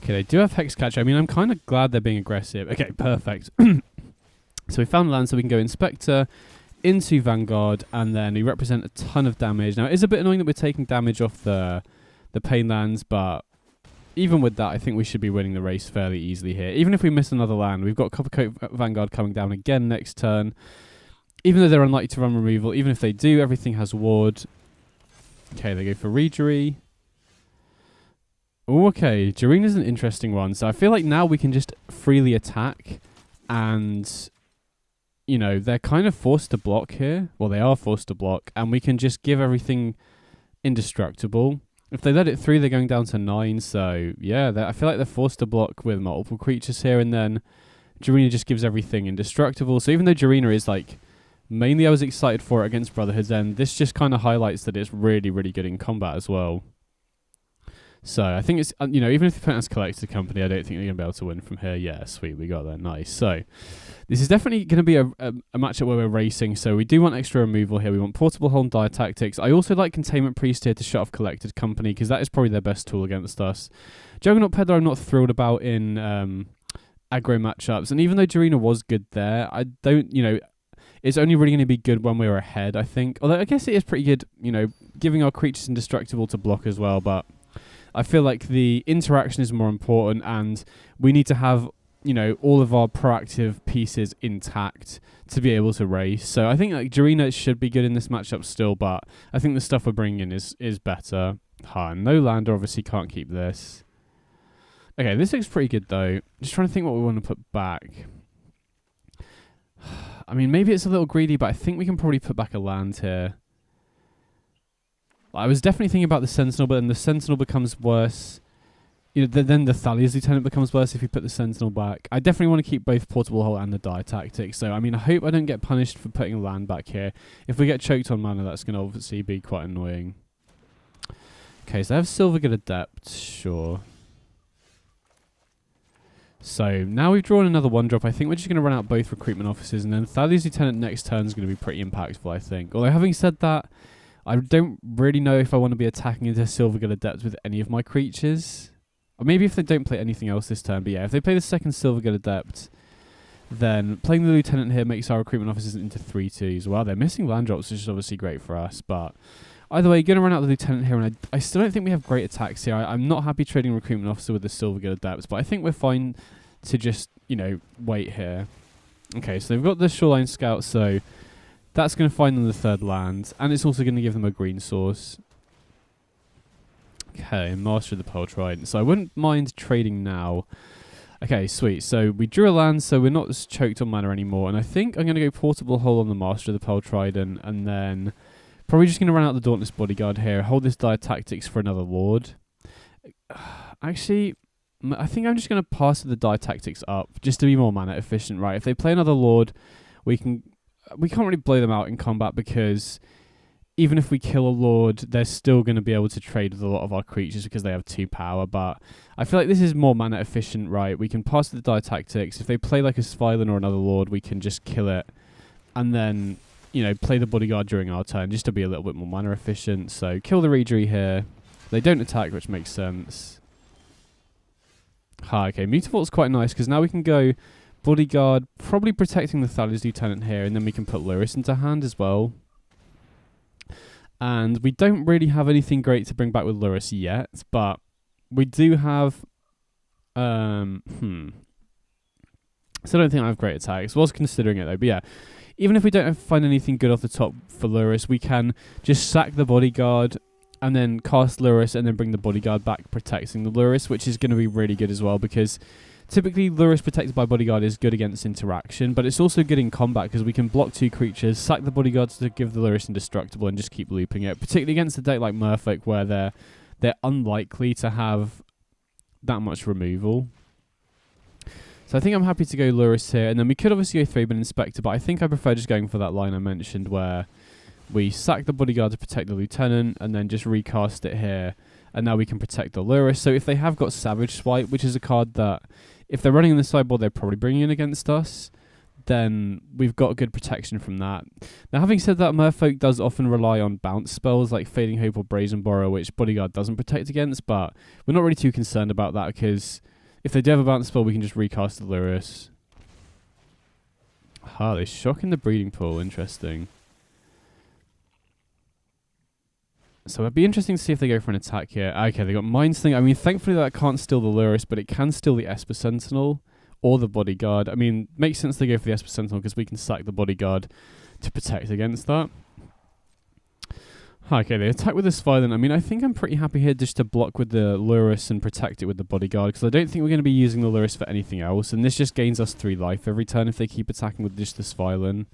Okay, they do have Hexcatcher. I mean, I'm kind of glad they're being aggressive. Okay, perfect. So we found land, so we can go Inspector into Vanguard, and then we represent a ton of damage. Now, it is a bit annoying that we're taking damage off the pain lands, but even with that, I think we should be winning the race fairly easily here. Even if we miss another land, we've got Coppercoat Vanguard coming down again next turn. Even though they're unlikely to run removal, even if they do, everything has ward. Okay, they go for Rejury. Oh, okay, Jarina's an interesting one. So I feel like now we can just freely attack, and you know, they're kind of forced to block here. Well, they are forced to block, and we can just give everything indestructible. If they let it through, they're going down to 9, so yeah, I feel like they're forced to block with multiple creatures here, and then Jarina just gives everything indestructible. So even though Jarina is, like, mainly I was excited for it against Brotherhood's End, this just kind of highlights that it's really, really good in combat as well. So I think it's, you know, even if the opponent has Collected Company, I don't think they're going to be able to win from here. Yeah, sweet, we got there, nice. So this is definitely going to be a matchup where we're racing, so we do want extra removal here. We want Portable Hold and Dire Tactics. I also like Containment Priest here to shut off Collected Company, because that is probably their best tool against us. Juggernaut Peddler I'm not thrilled about in aggro matchups, and even though Jarina was good there, I don't, you know, it's only really going to be good when we're ahead, I think. Although I guess it is pretty good, you know, giving our creatures indestructible to block as well, but I feel like the interaction is more important, and we need to have, you know, all of our proactive pieces intact to be able to race. So I think like Jarina should be good in this matchup still, but I think the stuff we're bringing in is better. No lander, obviously can't keep this. Okay, this looks pretty good though. Just trying to think what we want to put back. I mean, maybe it's a little greedy, but I think we can probably put back a land here. I was definitely thinking about the Sentinel, but then the Sentinel becomes worse. You know, then the Thalia's Lieutenant becomes worse if you put the Sentinel back. I definitely want to keep both Portable Hole and the Dire Tactics. So, I mean, I hope I don't get punished for putting a land back here. If we get choked on mana, that's going to obviously be quite annoying. Okay, so I have Silvergate Adept, sure. So now we've drawn another 1-drop. I think we're just going to run out both recruitment officers, and then Thalia's Lieutenant next turn is going to be pretty impactful, I think. Although having said that, I don't really know if I want to be attacking into Silvergull Adept with any of my creatures. Or maybe if they don't play anything else this turn. But yeah, if they play the second Silvergull Adept, then playing the Lieutenant here makes our recruitment officers into 3/2s. Well, they're missing land drops, which is obviously great for us. But either way, going to run out the Lieutenant here, and I still don't think we have great attacks here. I'm not happy trading recruitment officer with the Silvergull Adept, but I think we're fine to just, you know, wait here. Okay, so they've got the Shoreline Scout, so that's going to find them the third land, and it's also going to give them a green source. Okay, Master of the Pearl Trident. So I wouldn't mind trading now. Okay, sweet. So we drew a land, so we're not as choked on mana anymore, and I think I'm going to go Portable Hole on the Master of the Pearl Trident, and then probably just going to run out the Dauntless Bodyguard here, hold this Dire Tactics for another Lord. Actually, I think I'm just going to pass the Die Tactics up, just to be more mana efficient, right? If they play another Lord, we can't really blow them out in combat, because even if we kill a Lord, they're still going to be able to trade with a lot of our creatures because they have 2 power. But I feel like this is more mana efficient, right? We can pass the Die Tactics. If they play like a Sphylan or another Lord, we can just kill it, and then, you know, play the Bodyguard during our turn, just to be a little bit more mana efficient. So kill the Reejerey here. They don't attack, which makes sense. Okay, Mutavault's quite nice, because now we can go Bodyguard, probably protecting the Thalia's Lieutenant here, and then we can put Lurrus into hand as well. And we don't really have anything great to bring back with Lurrus yet, but we do have... So I don't think I have great attacks. Was considering it though, but yeah. Even if we don't find anything good off the top for Lurrus, we can just sack the Bodyguard and then cast Lurrus and then bring the Bodyguard back, protecting the Lurrus, which is going to be really good as well, because typically Lurrus protected by Bodyguard is good against interaction, but it's also good in combat because we can block 2 creatures, sack the Bodyguards to give the Lurrus indestructible, and just keep looping it, particularly against a deck like Merfolk where they're unlikely to have that much removal. So I think I'm happy to go Lurrus here, and then we could obviously go Thraben Inspector, but I think I prefer just going for that line I mentioned where we sack the Bodyguard to protect the Lieutenant, and then just recast it here, and now we can protect the Lurrus. So if they have got Savage Swipe, which is a card that, if they're running in the sideboard, they're probably bringing in against us, then we've got good protection from that. Now, having said that, Merfolk does often rely on bounce spells like Fading Hope or Brazen Borrow, which Bodyguard doesn't protect against, but we're not really too concerned about that, because if they do have a bounce spell, we can just recast the Lurrus. They're shocking the Breeding Pool. Interesting. So it'd be interesting to see if they go for an attack here. Okay, they got Mind Sling. I mean, thankfully that can't steal the Lurrus, but it can steal the Esper Sentinel or the Bodyguard. I mean, makes sense they go for the Esper Sentinel because we can sack the Bodyguard to protect against that. Okay, they attack with the Sphylan. I mean, I think I'm pretty happy here just to block with the Lurrus and protect it with the Bodyguard, because I don't think we're going to be using the Lurrus for anything else, and this just gains us 3 life every turn if they keep attacking with just the Sphylan.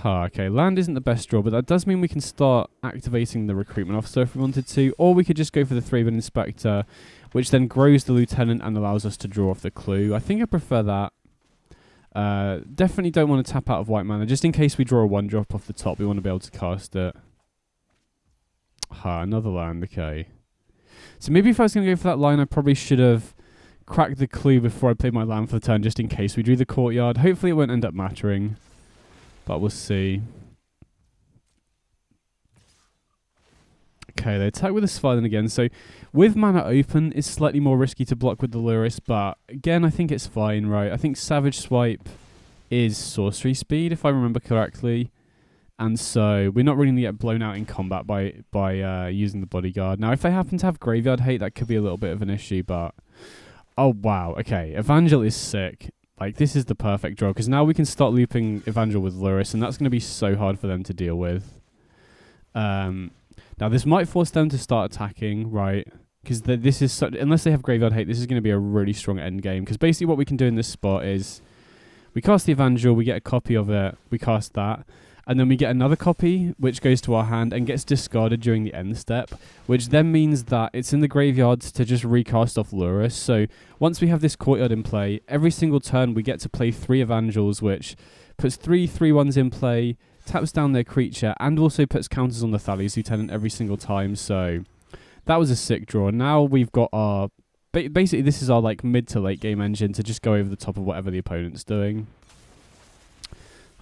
Okay, land isn't the best draw, but that does mean we can start activating the recruitment officer if we wanted to, or we could just go for the Thraben Inspector, which then grows the Lieutenant and allows us to draw off the clue. I think I prefer that. Definitely don't want to tap out of white mana, just in case we draw a 1-drop off the top, we want to be able to cast it. Another land, okay. So maybe if I was going to go for that line, I probably should have cracked the clue before I played my land for the turn, just in case we drew the Courtyard. Hopefully it won't end up mattering, but we'll see. Okay, they attack with the Sphylan again. So with mana open, it's slightly more risky to block with the Lurrus, but again, I think it's fine, right? I think Savage Swipe is sorcery speed, if I remember correctly. And so we're not really going to get blown out in combat by using the Bodyguard. Now, if they happen to have Graveyard Hate, that could be a little bit of an issue, but... Oh, wow. Okay, Evangel is sick. Like, this is the perfect draw, because now we can start looping Evangel with Lurrus, and that's going to be so hard for them to deal with. Now, this might force them to start attacking, right? Because this is such... Unless they have Graveyard Hate, this is going to be a really strong end game. Because basically what we can do in this spot is... We cast the Evangel, we get a copy of it, we cast that, and then we get another copy, which goes to our hand and gets discarded during the end step, which then means that it's in the graveyard to just recast off Lurrus. So once we have this Courtyard in play, every single turn we get to play 3 Evangels, which puts 3 3/1s in play, taps down their creature, and also puts counters on the Thalia's Lieutenant every single time. So that was a sick draw. Now we've got our basically this is our like mid to late game engine to just go over the top of whatever the opponent's doing.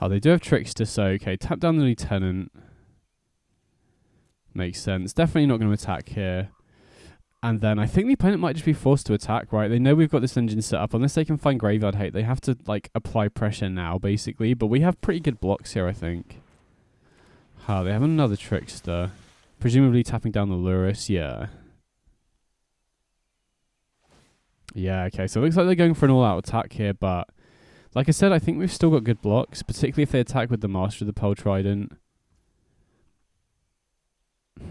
Oh, they do have Trickster, so okay, tap down the Lieutenant. Makes sense. Definitely not going to attack here. And then I think the opponent might just be forced to attack, right? They know we've got this engine set up. Unless they can find Graveyard Hate, they have to like apply pressure now, basically. But we have pretty good blocks here, I think. Oh, they have another Trickster. Presumably tapping down the Lurrus, yeah. Yeah, okay, so it looks like they're going for an all-out attack here, but like I said, I think we've still got good blocks, particularly if they attack with the Master of the Pearl Trident.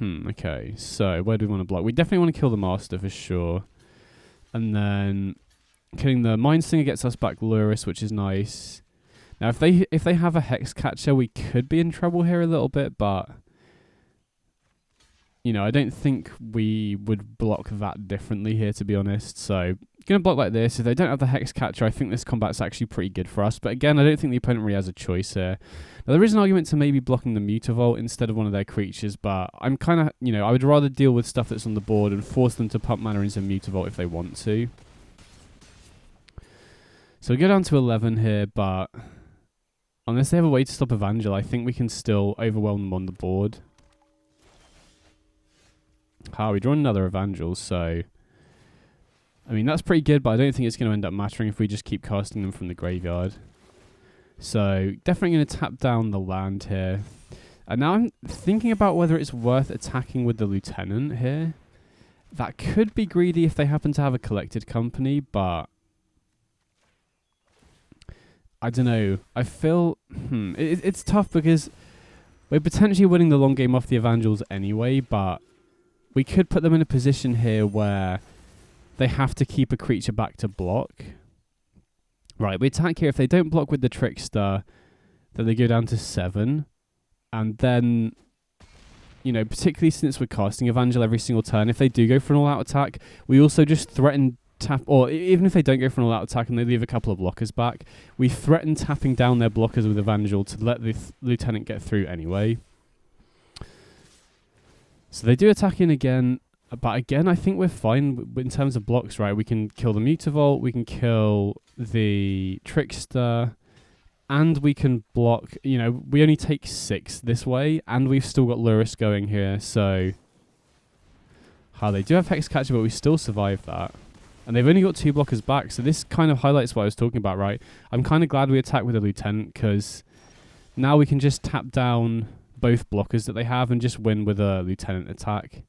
Okay, so where do we want to block? We definitely want to kill the Master for sure. And then killing the Mind Slinger gets us back Lurrus, which is nice. Now, if they have a Hex Catcher, we could be in trouble here a little bit, but you know, I don't think we would block that differently here, to be honest. So, going to block like this. If they don't have the Hex Catcher, I think this combat's actually pretty good for us. But again, I don't think the opponent really has a choice here. Now, there is an argument to maybe blocking the Mutavault instead of one of their creatures, but I'm kind of, you know, I would rather deal with stuff that's on the board and force them to pump mana into Mutavault if they want to. So we go down to 11 here, but unless they have a way to stop Evangel, I think we can still overwhelm them on the board. We draw another Evangel, so I mean that's pretty good, but I don't think it's going to end up mattering if we just keep casting them from the graveyard. So definitely going to tap down the land here. And now I'm thinking about whether it's worth attacking with the Lieutenant here. That could be greedy if they happen to have a Collected Company, but I don't know. I feel it's tough because we're potentially winning the long game off the Evangels anyway, but we could put them in a position here where they have to keep a creature back to block. Right, we attack here. If they don't block with the Trickster, then they go down to 7. And then, you know, particularly since we're casting Evangel every single turn, if they do go for an all-out attack, we also just threaten tap, or even if they don't go for an all-out attack and they leave a couple of blockers back, we threaten tapping down their blockers with Evangel to let the Lieutenant get through anyway. So they do attack in again, but again, I think we're fine in terms of blocks, right? We can kill the Mutavault, we can kill the Trickster, and we can block, you know, we only take 6 this way, and we've still got Lurrus going here, so they do have Hex Catcher, but we still survive that. And they've only got 2 blockers back, so this kind of highlights what I was talking about, right? I'm kind of glad we attacked with the Lieutenant, because now we can just tap down both blockers that they have and just win with a Lieutenant attack.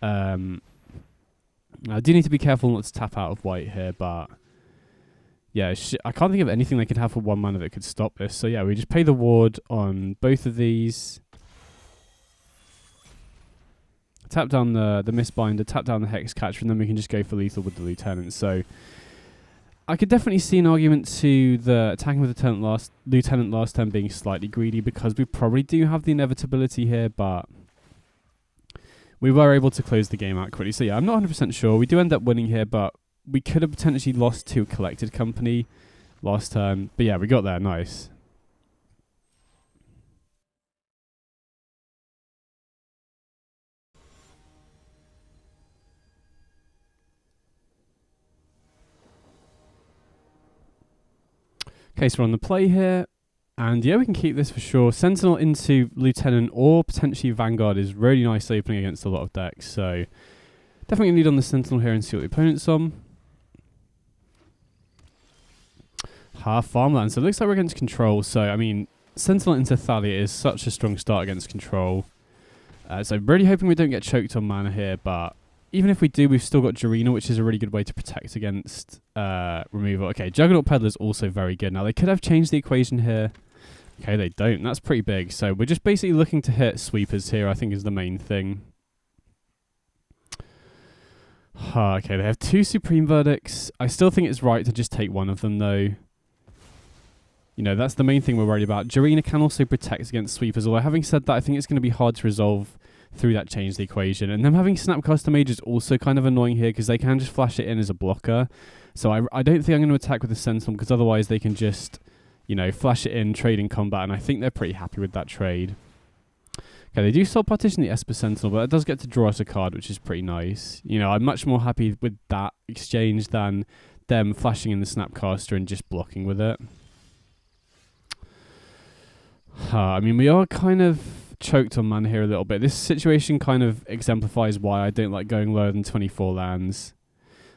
I do need to be careful not to tap out of white here, but yeah, I can't think of anything they could have for 1 mana that could stop this. So yeah, we just pay the ward on both of these. Tap down the Mistbinder, tap down the Hex Catcher, and then we can just go for lethal with the Lieutenant. So I could definitely see an argument to the attacking with the Lieutenant last turn being slightly greedy, because we probably do have the inevitability here, but we were able to close the game out quickly. So yeah, I'm not 100% sure. We do end up winning here, but we could have potentially lost to a Collected Company last turn. But yeah, we got there. Nice. Okay, so we're on the play here. And yeah, we can keep this for sure. Sentinel into Lieutenant or potentially Vanguard is really nice opening against a lot of decks. So definitely lead on the Sentinel here and see what the opponent's on. Farmland. So it looks like we're against Control. So, I mean, Sentinel into Thalia is such a strong start against Control. So really hoping we don't get choked on mana here, but even if we do, we've still got Jarina, which is a really good way to protect against removal. Okay, Juggernaut Peddler is also very good. Now, they could have changed the equation here. Okay, they don't. That's pretty big. So we're just basically looking to hit sweepers here, I think is the main thing. Okay, they have 2 Supreme Verdicts. I still think it's right to just take one of them, though. You know, that's the main thing we're worried about. Jarina can also protect against sweepers, although having said that, I think it's going to be hard to resolve through that change the equation. And them having Snapcaster Mage is also kind of annoying here, because they can just flash it in as a blocker. So I don't think I'm going to attack with the Sentinel, because otherwise they can just, you know, flash it in, trade in combat, and I think they're pretty happy with that trade. Okay, they do Soul Partition the Esper Sentinel, but that does get to draw us a card, which is pretty nice. You know, I'm much more happy with that exchange than them flashing in the Snapcaster and just blocking with it. I mean, we are kind of choked on mana here a little bit. This situation kind of exemplifies why I don't like going lower than 24 lands.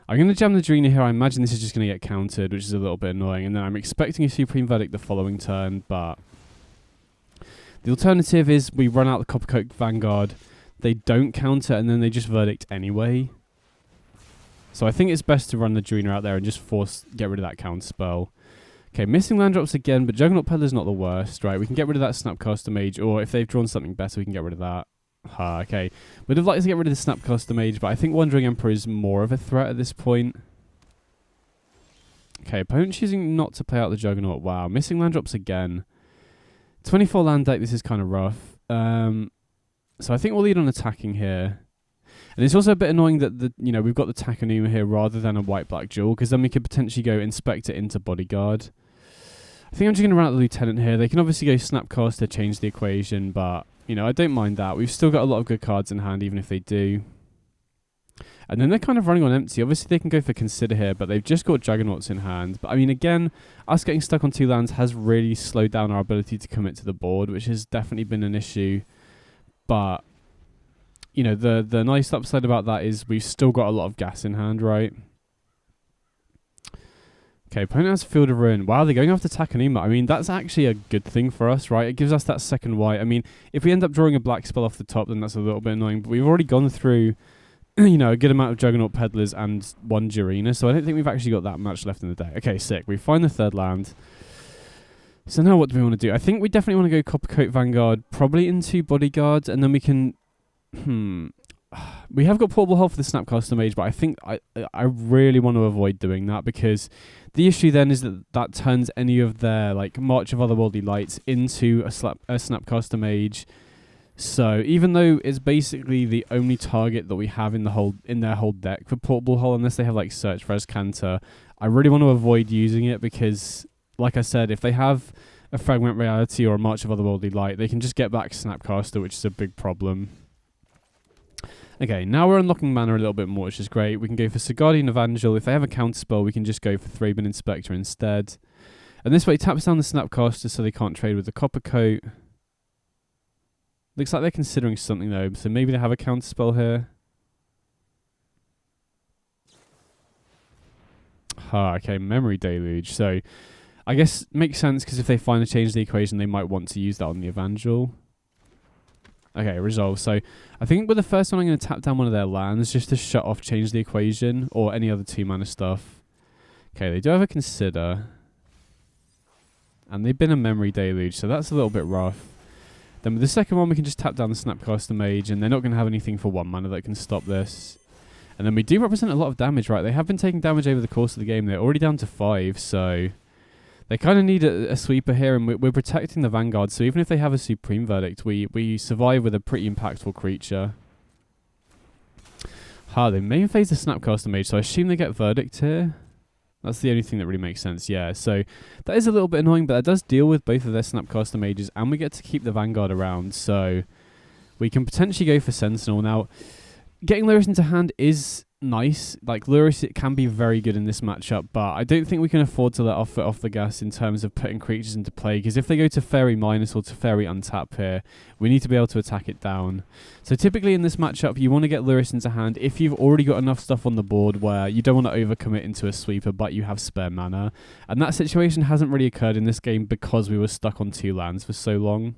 I'm going to jam the Dreener here. I imagine this is just going to get countered, which is a little bit annoying. And then I'm expecting a Supreme Verdict the following turn, but the alternative is we run out the Coppercoat Vanguard, they don't counter, and then they just Verdict anyway. So I think it's best to run the Dreener out there and just get rid of that counter spell. Okay, missing land drops again, but Juggernaut Peddler's not the worst, right? We can get rid of that Snapcaster Mage, or if they've drawn something better, we can get rid of that. Okay. Would have liked to get rid of the Snapcaster Mage, but I think Wandering Emperor is more of a threat at this point. Okay, opponent choosing not to play out the Juggernaut. Wow, missing land drops again. 24 land deck, this is kind of rough. So I think we'll lead on attacking here. And it's also a bit annoying that we've got the Takanuma here rather than a white-black duel, because then we could potentially go Inspector into Bodyguard. I think I'm just going to run out the Lieutenant here. They can obviously go Snapcaster, change the equation, but, I don't mind that. We've still got a lot of good cards in hand, even if they do. And then they're kind of running on empty. Obviously, they can go for Consider here, but they've just got Juggernauts in hand. But, I mean, again, us getting stuck on 2 lands has really slowed down our ability to commit to the board, which has definitely been an issue. But, the nice upside about that is we've still got a lot of gas in hand, right? Okay, opponent has Field of Ruin. Wow, they're going after Takanuma. I mean, that's actually a good thing for us, right? It gives us that second white. I mean, if we end up drawing a black spell off the top, then that's a little bit annoying. But we've already gone through, a good amount of Juggernaut Peddlers and 1 Durina, so I don't think we've actually got that much left in the deck. Okay, sick. We find the 3rd land. So now what do we want to do? I think we definitely want to go Coppercoat Vanguard, probably into Bodyguard, and then we can... We have got Portable Hull for the Snapcaster Mage, but I think I really want to avoid doing that, because the issue then is that turns any of their March of Otherworldly Lights into a Snapcaster Mage. So even though it's basically the only target that we have in their whole deck for Portable Hull, unless they have Search, Res, Canter, I really want to avoid using it, because like I said, if they have a Fragment Reality or a March of Otherworldly Light, they can just get back Snapcaster, which is a big problem. Okay, now we're unlocking mana a little bit more, which is great. We can go for Sigardian Evangel. If they have a counterspell, we can just go for Thraben Inspector instead. And this way it taps down the Snapcaster so they can't trade with the Coppercoat. Looks like they're considering something though, so maybe they have a counterspell here. Okay, Memory Deluge. So I guess makes sense, because if they finally change the equation, they might want to use that on the Evangel. Okay, resolve. So I think with the first one, I'm going to tap down one of their lands just to shut off Change the Equation or any other 2 mana stuff. Okay, they do have a Consider. And they've been a Memory Deluge, so that's a little bit rough. Then with the second one, we can just tap down the Snapcaster Mage, and they're not going to have anything for 1 mana that can stop this. And then we do represent a lot of damage, right? They have been taking damage over the course of the game. They're already down to 5, so... They kind of need a sweeper here, and we're protecting the Vanguard, so even if they have a Supreme Verdict, we survive with a pretty impactful creature. They main phase the Snapcaster Mage, so I assume they get Verdict here. That's the only thing that really makes sense, yeah. So that is a little bit annoying, but that does deal with both of their Snapcaster Mages, and we get to keep the Vanguard around, so we can potentially go for Sentinel. Now, getting Lurrus into hand is... nice. Lurrus, it can be very good in this matchup, but I don't think we can afford to let our foot off the gas in terms of putting creatures into play, because if they go to Fairy Minus or to Fairy Untap here, we need to be able to attack it down. So typically in this matchup, you want to get Lurrus into hand if you've already got enough stuff on the board where you don't want to overcommit into a sweeper, but you have spare mana. And that situation hasn't really occurred in this game because we were stuck on 2 lands for so long.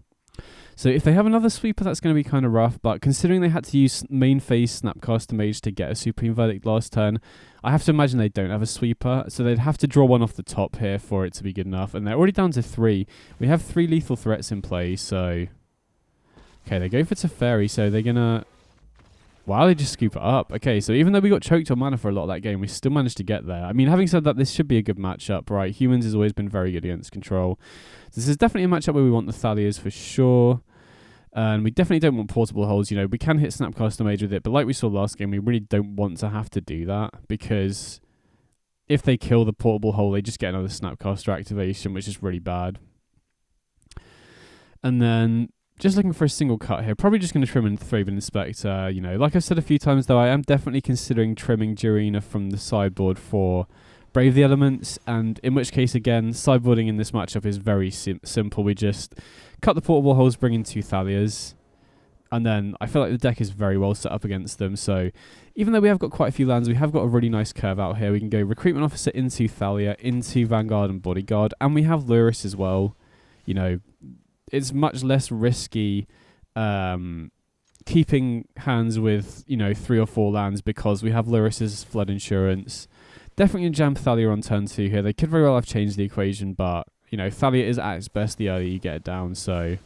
So if they have another sweeper, that's going to be kind of rough, but considering they had to use main phase Snapcaster Mage to get a Supreme Verdict last turn, I have to imagine they don't have a sweeper, so they'd have to draw one off the top here for it to be good enough, and they're already down to 3. We have 3 lethal threats in play, so... Okay, they go for Teferi, so they're going to... Wow, they just scoop it up. Okay, so even though we got choked on mana for a lot of that game, we still managed to get there. I mean, having said that, this should be a good matchup, right? Humans has always been very good against control. This is definitely a matchup where we want the Thalias for sure. And we definitely don't want Portable Hulls. We can hit Snapcaster Mage with it, but like we saw last game, we really don't want to have to do that, because if they kill the Portable Hull, they just get another Snapcaster activation, which is really bad. And then just looking for a single cut here. Probably just going to trim and Thraben Inspector. You know, like I've said a few times though, I am definitely considering trimming Durina from the sideboard for Brave the Elements, and in which case, again, sideboarding in this matchup is very simple. We just cut the portable holes, bring in 2 Thalias, and then I feel like the deck is very well set up against them. So even though we have got quite a few lands, we have got a really nice curve out here. We can go Recruitment Officer into Thalia, into Vanguard and Bodyguard, and we have Lurrus as well. You know, it's much less risky keeping hands with, you know, 3 or 4 lands because we have Lurrus's Flood Insurance. Definitely jam Thalia on turn 2 here. They could very well have changed the equation, but, you know, Thalia is at its best the earlier you get it down. So,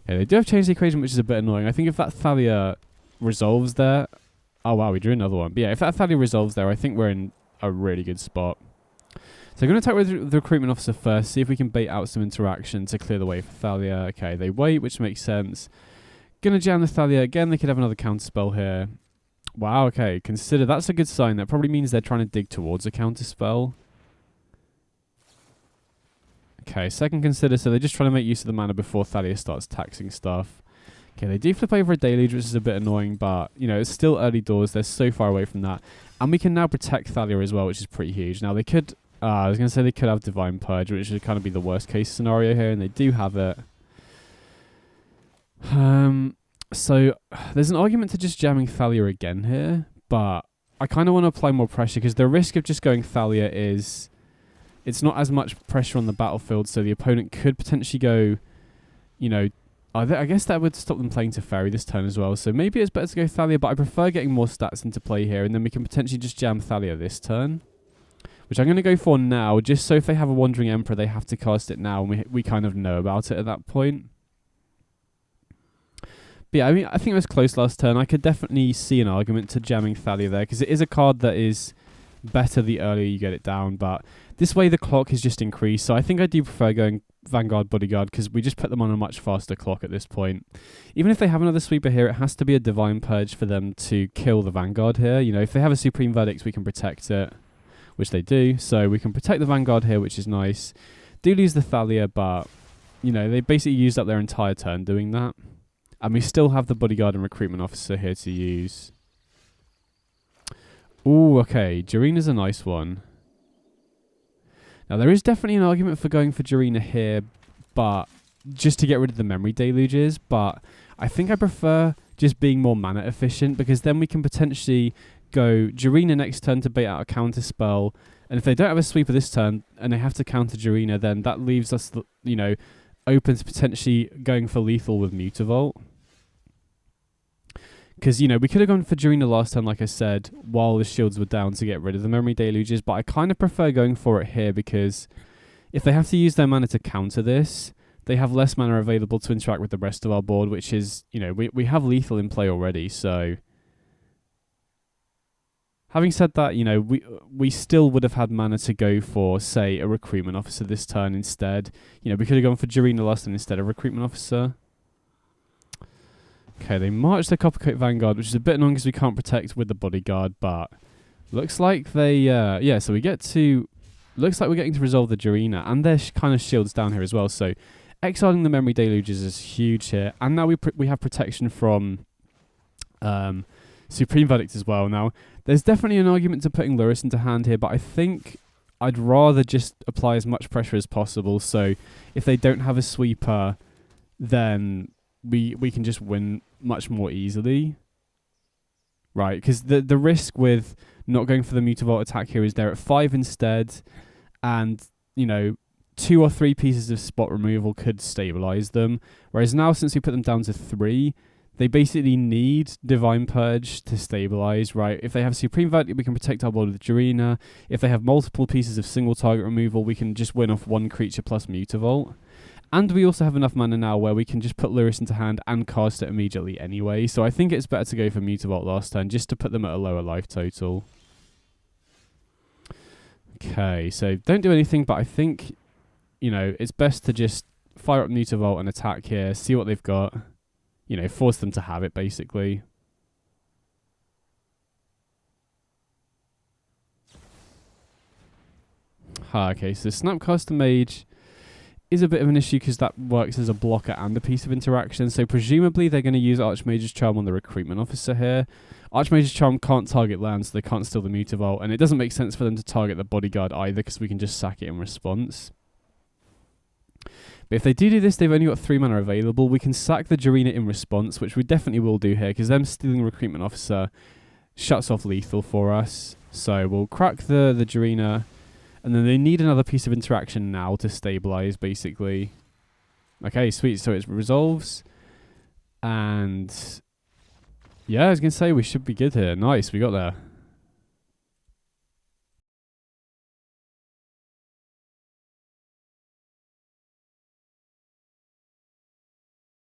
yeah, they do have changed the equation, which is a bit annoying. I think if that Thalia resolves there... Oh, wow, we drew another one. But yeah, if that Thalia resolves there, I think we're in a really good spot. So I'm going to attack with the Recruitment Officer first, see if we can bait out some interaction to clear the way for Thalia. Okay, they wait, which makes sense. Going to jam the Thalia. Again, they could have another counterspell here. Wow, okay, consider that's a good sign. That probably means they're trying to dig towards a counterspell. Okay, second consider, so they're just trying to make use of the mana before Thalia starts taxing stuff. Okay, they do flip over a Deluge, which is a bit annoying, but, you know, it's still early doors. They're so far away from that. And we can now protect Thalia as well, which is pretty huge. Now, they could... I was going to say they could have Divine Purge, which would kind of be the worst case scenario here, and they do have it. So there's an argument to just jamming Thalia again here, but I kind of want to apply more pressure because the risk of just going Thalia is it's not as much pressure on the battlefield, so the opponent could potentially go, you know, I guess that would stop them playing Teferi this turn as well, so maybe it's better to go Thalia, but I prefer getting more stats into play here, and then we can potentially just jam Thalia this turn, which I'm going to go for now, just so if they have a Wandering Emperor, they have to cast it now, and we kind of know about it at that point. But yeah, I mean, I think it was close last turn. I could definitely see an argument to jamming Thalia there, because it is a card that is better the earlier you get it down, but this way the clock is just increased, so I think I do prefer going Vanguard Bodyguard, because we just put them on a much faster clock at this point. Even if they have another sweeper here, it has to be a Divine Purge for them to kill the Vanguard here. You know, if they have a Supreme Verdict, we can protect it, which they do, so we can protect the Vanguard here, which is nice. Do lose the Thalia, but, you know, they basically used up their entire turn doing that. And we still have the Bodyguard and Recruitment Officer here to use. Ooh, okay. Jarina's a nice one. Now, there is definitely an argument for going for Jarina here, but just to get rid of the Memory Deluges. But I think I prefer just being more mana efficient, because then we can potentially go Jarina next turn to bait out a counter spell. And if they don't have a sweeper this turn and they have to counter Jarina, then that leaves us, you know, open to potentially going for lethal with Mutavault. Because, you know, we could have gone for Jarina last turn, like I said, while the shields were down to get rid of the Memory Deluges, but I kind of prefer going for it here, because if they have to use their mana to counter this, they have less mana available to interact with the rest of our board, which is, you know, we have lethal in play already, so... Having said that, you know, we still would have had mana to go for, say, a Recruitment Officer this turn instead. You know, we could have gone for Jarina last turn instead of Recruitment Officer. Okay, they marched the Coppercoat Vanguard, which is a bit annoying because we can't protect with the Bodyguard, but looks like they, yeah, so we get to, looks like we're getting to resolve the Jarina, and their kind of shields down here as well, so exiling the Memory Deluges is huge here, and now we have protection from Supreme Verdict as well. Now, there's definitely an argument to putting Lurrus into hand here, but I think I'd rather just apply as much pressure as possible, so if they don't have a sweeper, then... We can just win much more easily, right? Because the risk with not going for the Mutavault attack here is they're at 5 instead, and, you know, 2 or 3 pieces of spot removal could stabilize them. Whereas now, since we put them down to 3, they basically need Divine Purge to stabilize, right? If they have Supreme Verdict, we can protect our board with Jarina. If they have multiple pieces of single target removal, we can just win off 1 creature plus Mutavault. And we also have enough mana now where we can just put Lurrus into hand and cast it immediately anyway. So I think it's better to go for Mutavault last turn just to put them at a lower life total. Okay, so don't do anything, but I think, you know, it's best to just fire up Mutavault and attack here, see what they've got. You know, force them to have it, basically. Okay, so Snapcaster Mage is a bit of an issue because that works as a blocker and a piece of interaction. So presumably they're going to use Archmage's Charm on the Recruitment Officer here. Archmage's Charm can't target lands, so they can't steal the Mutavault, and it doesn't make sense for them to target the Bodyguard either because we can just sack it in response. But if they do this, they've only got 3 mana available. We can sack the Jarina in response, which we definitely will do here because them stealing Recruitment Officer shuts off lethal for us. So we'll crack the Jarina, and then they need another piece of interaction now to stabilize, basically. Okay, sweet. So it resolves, and yeah, I was going to say we should be good here. Nice, we got there.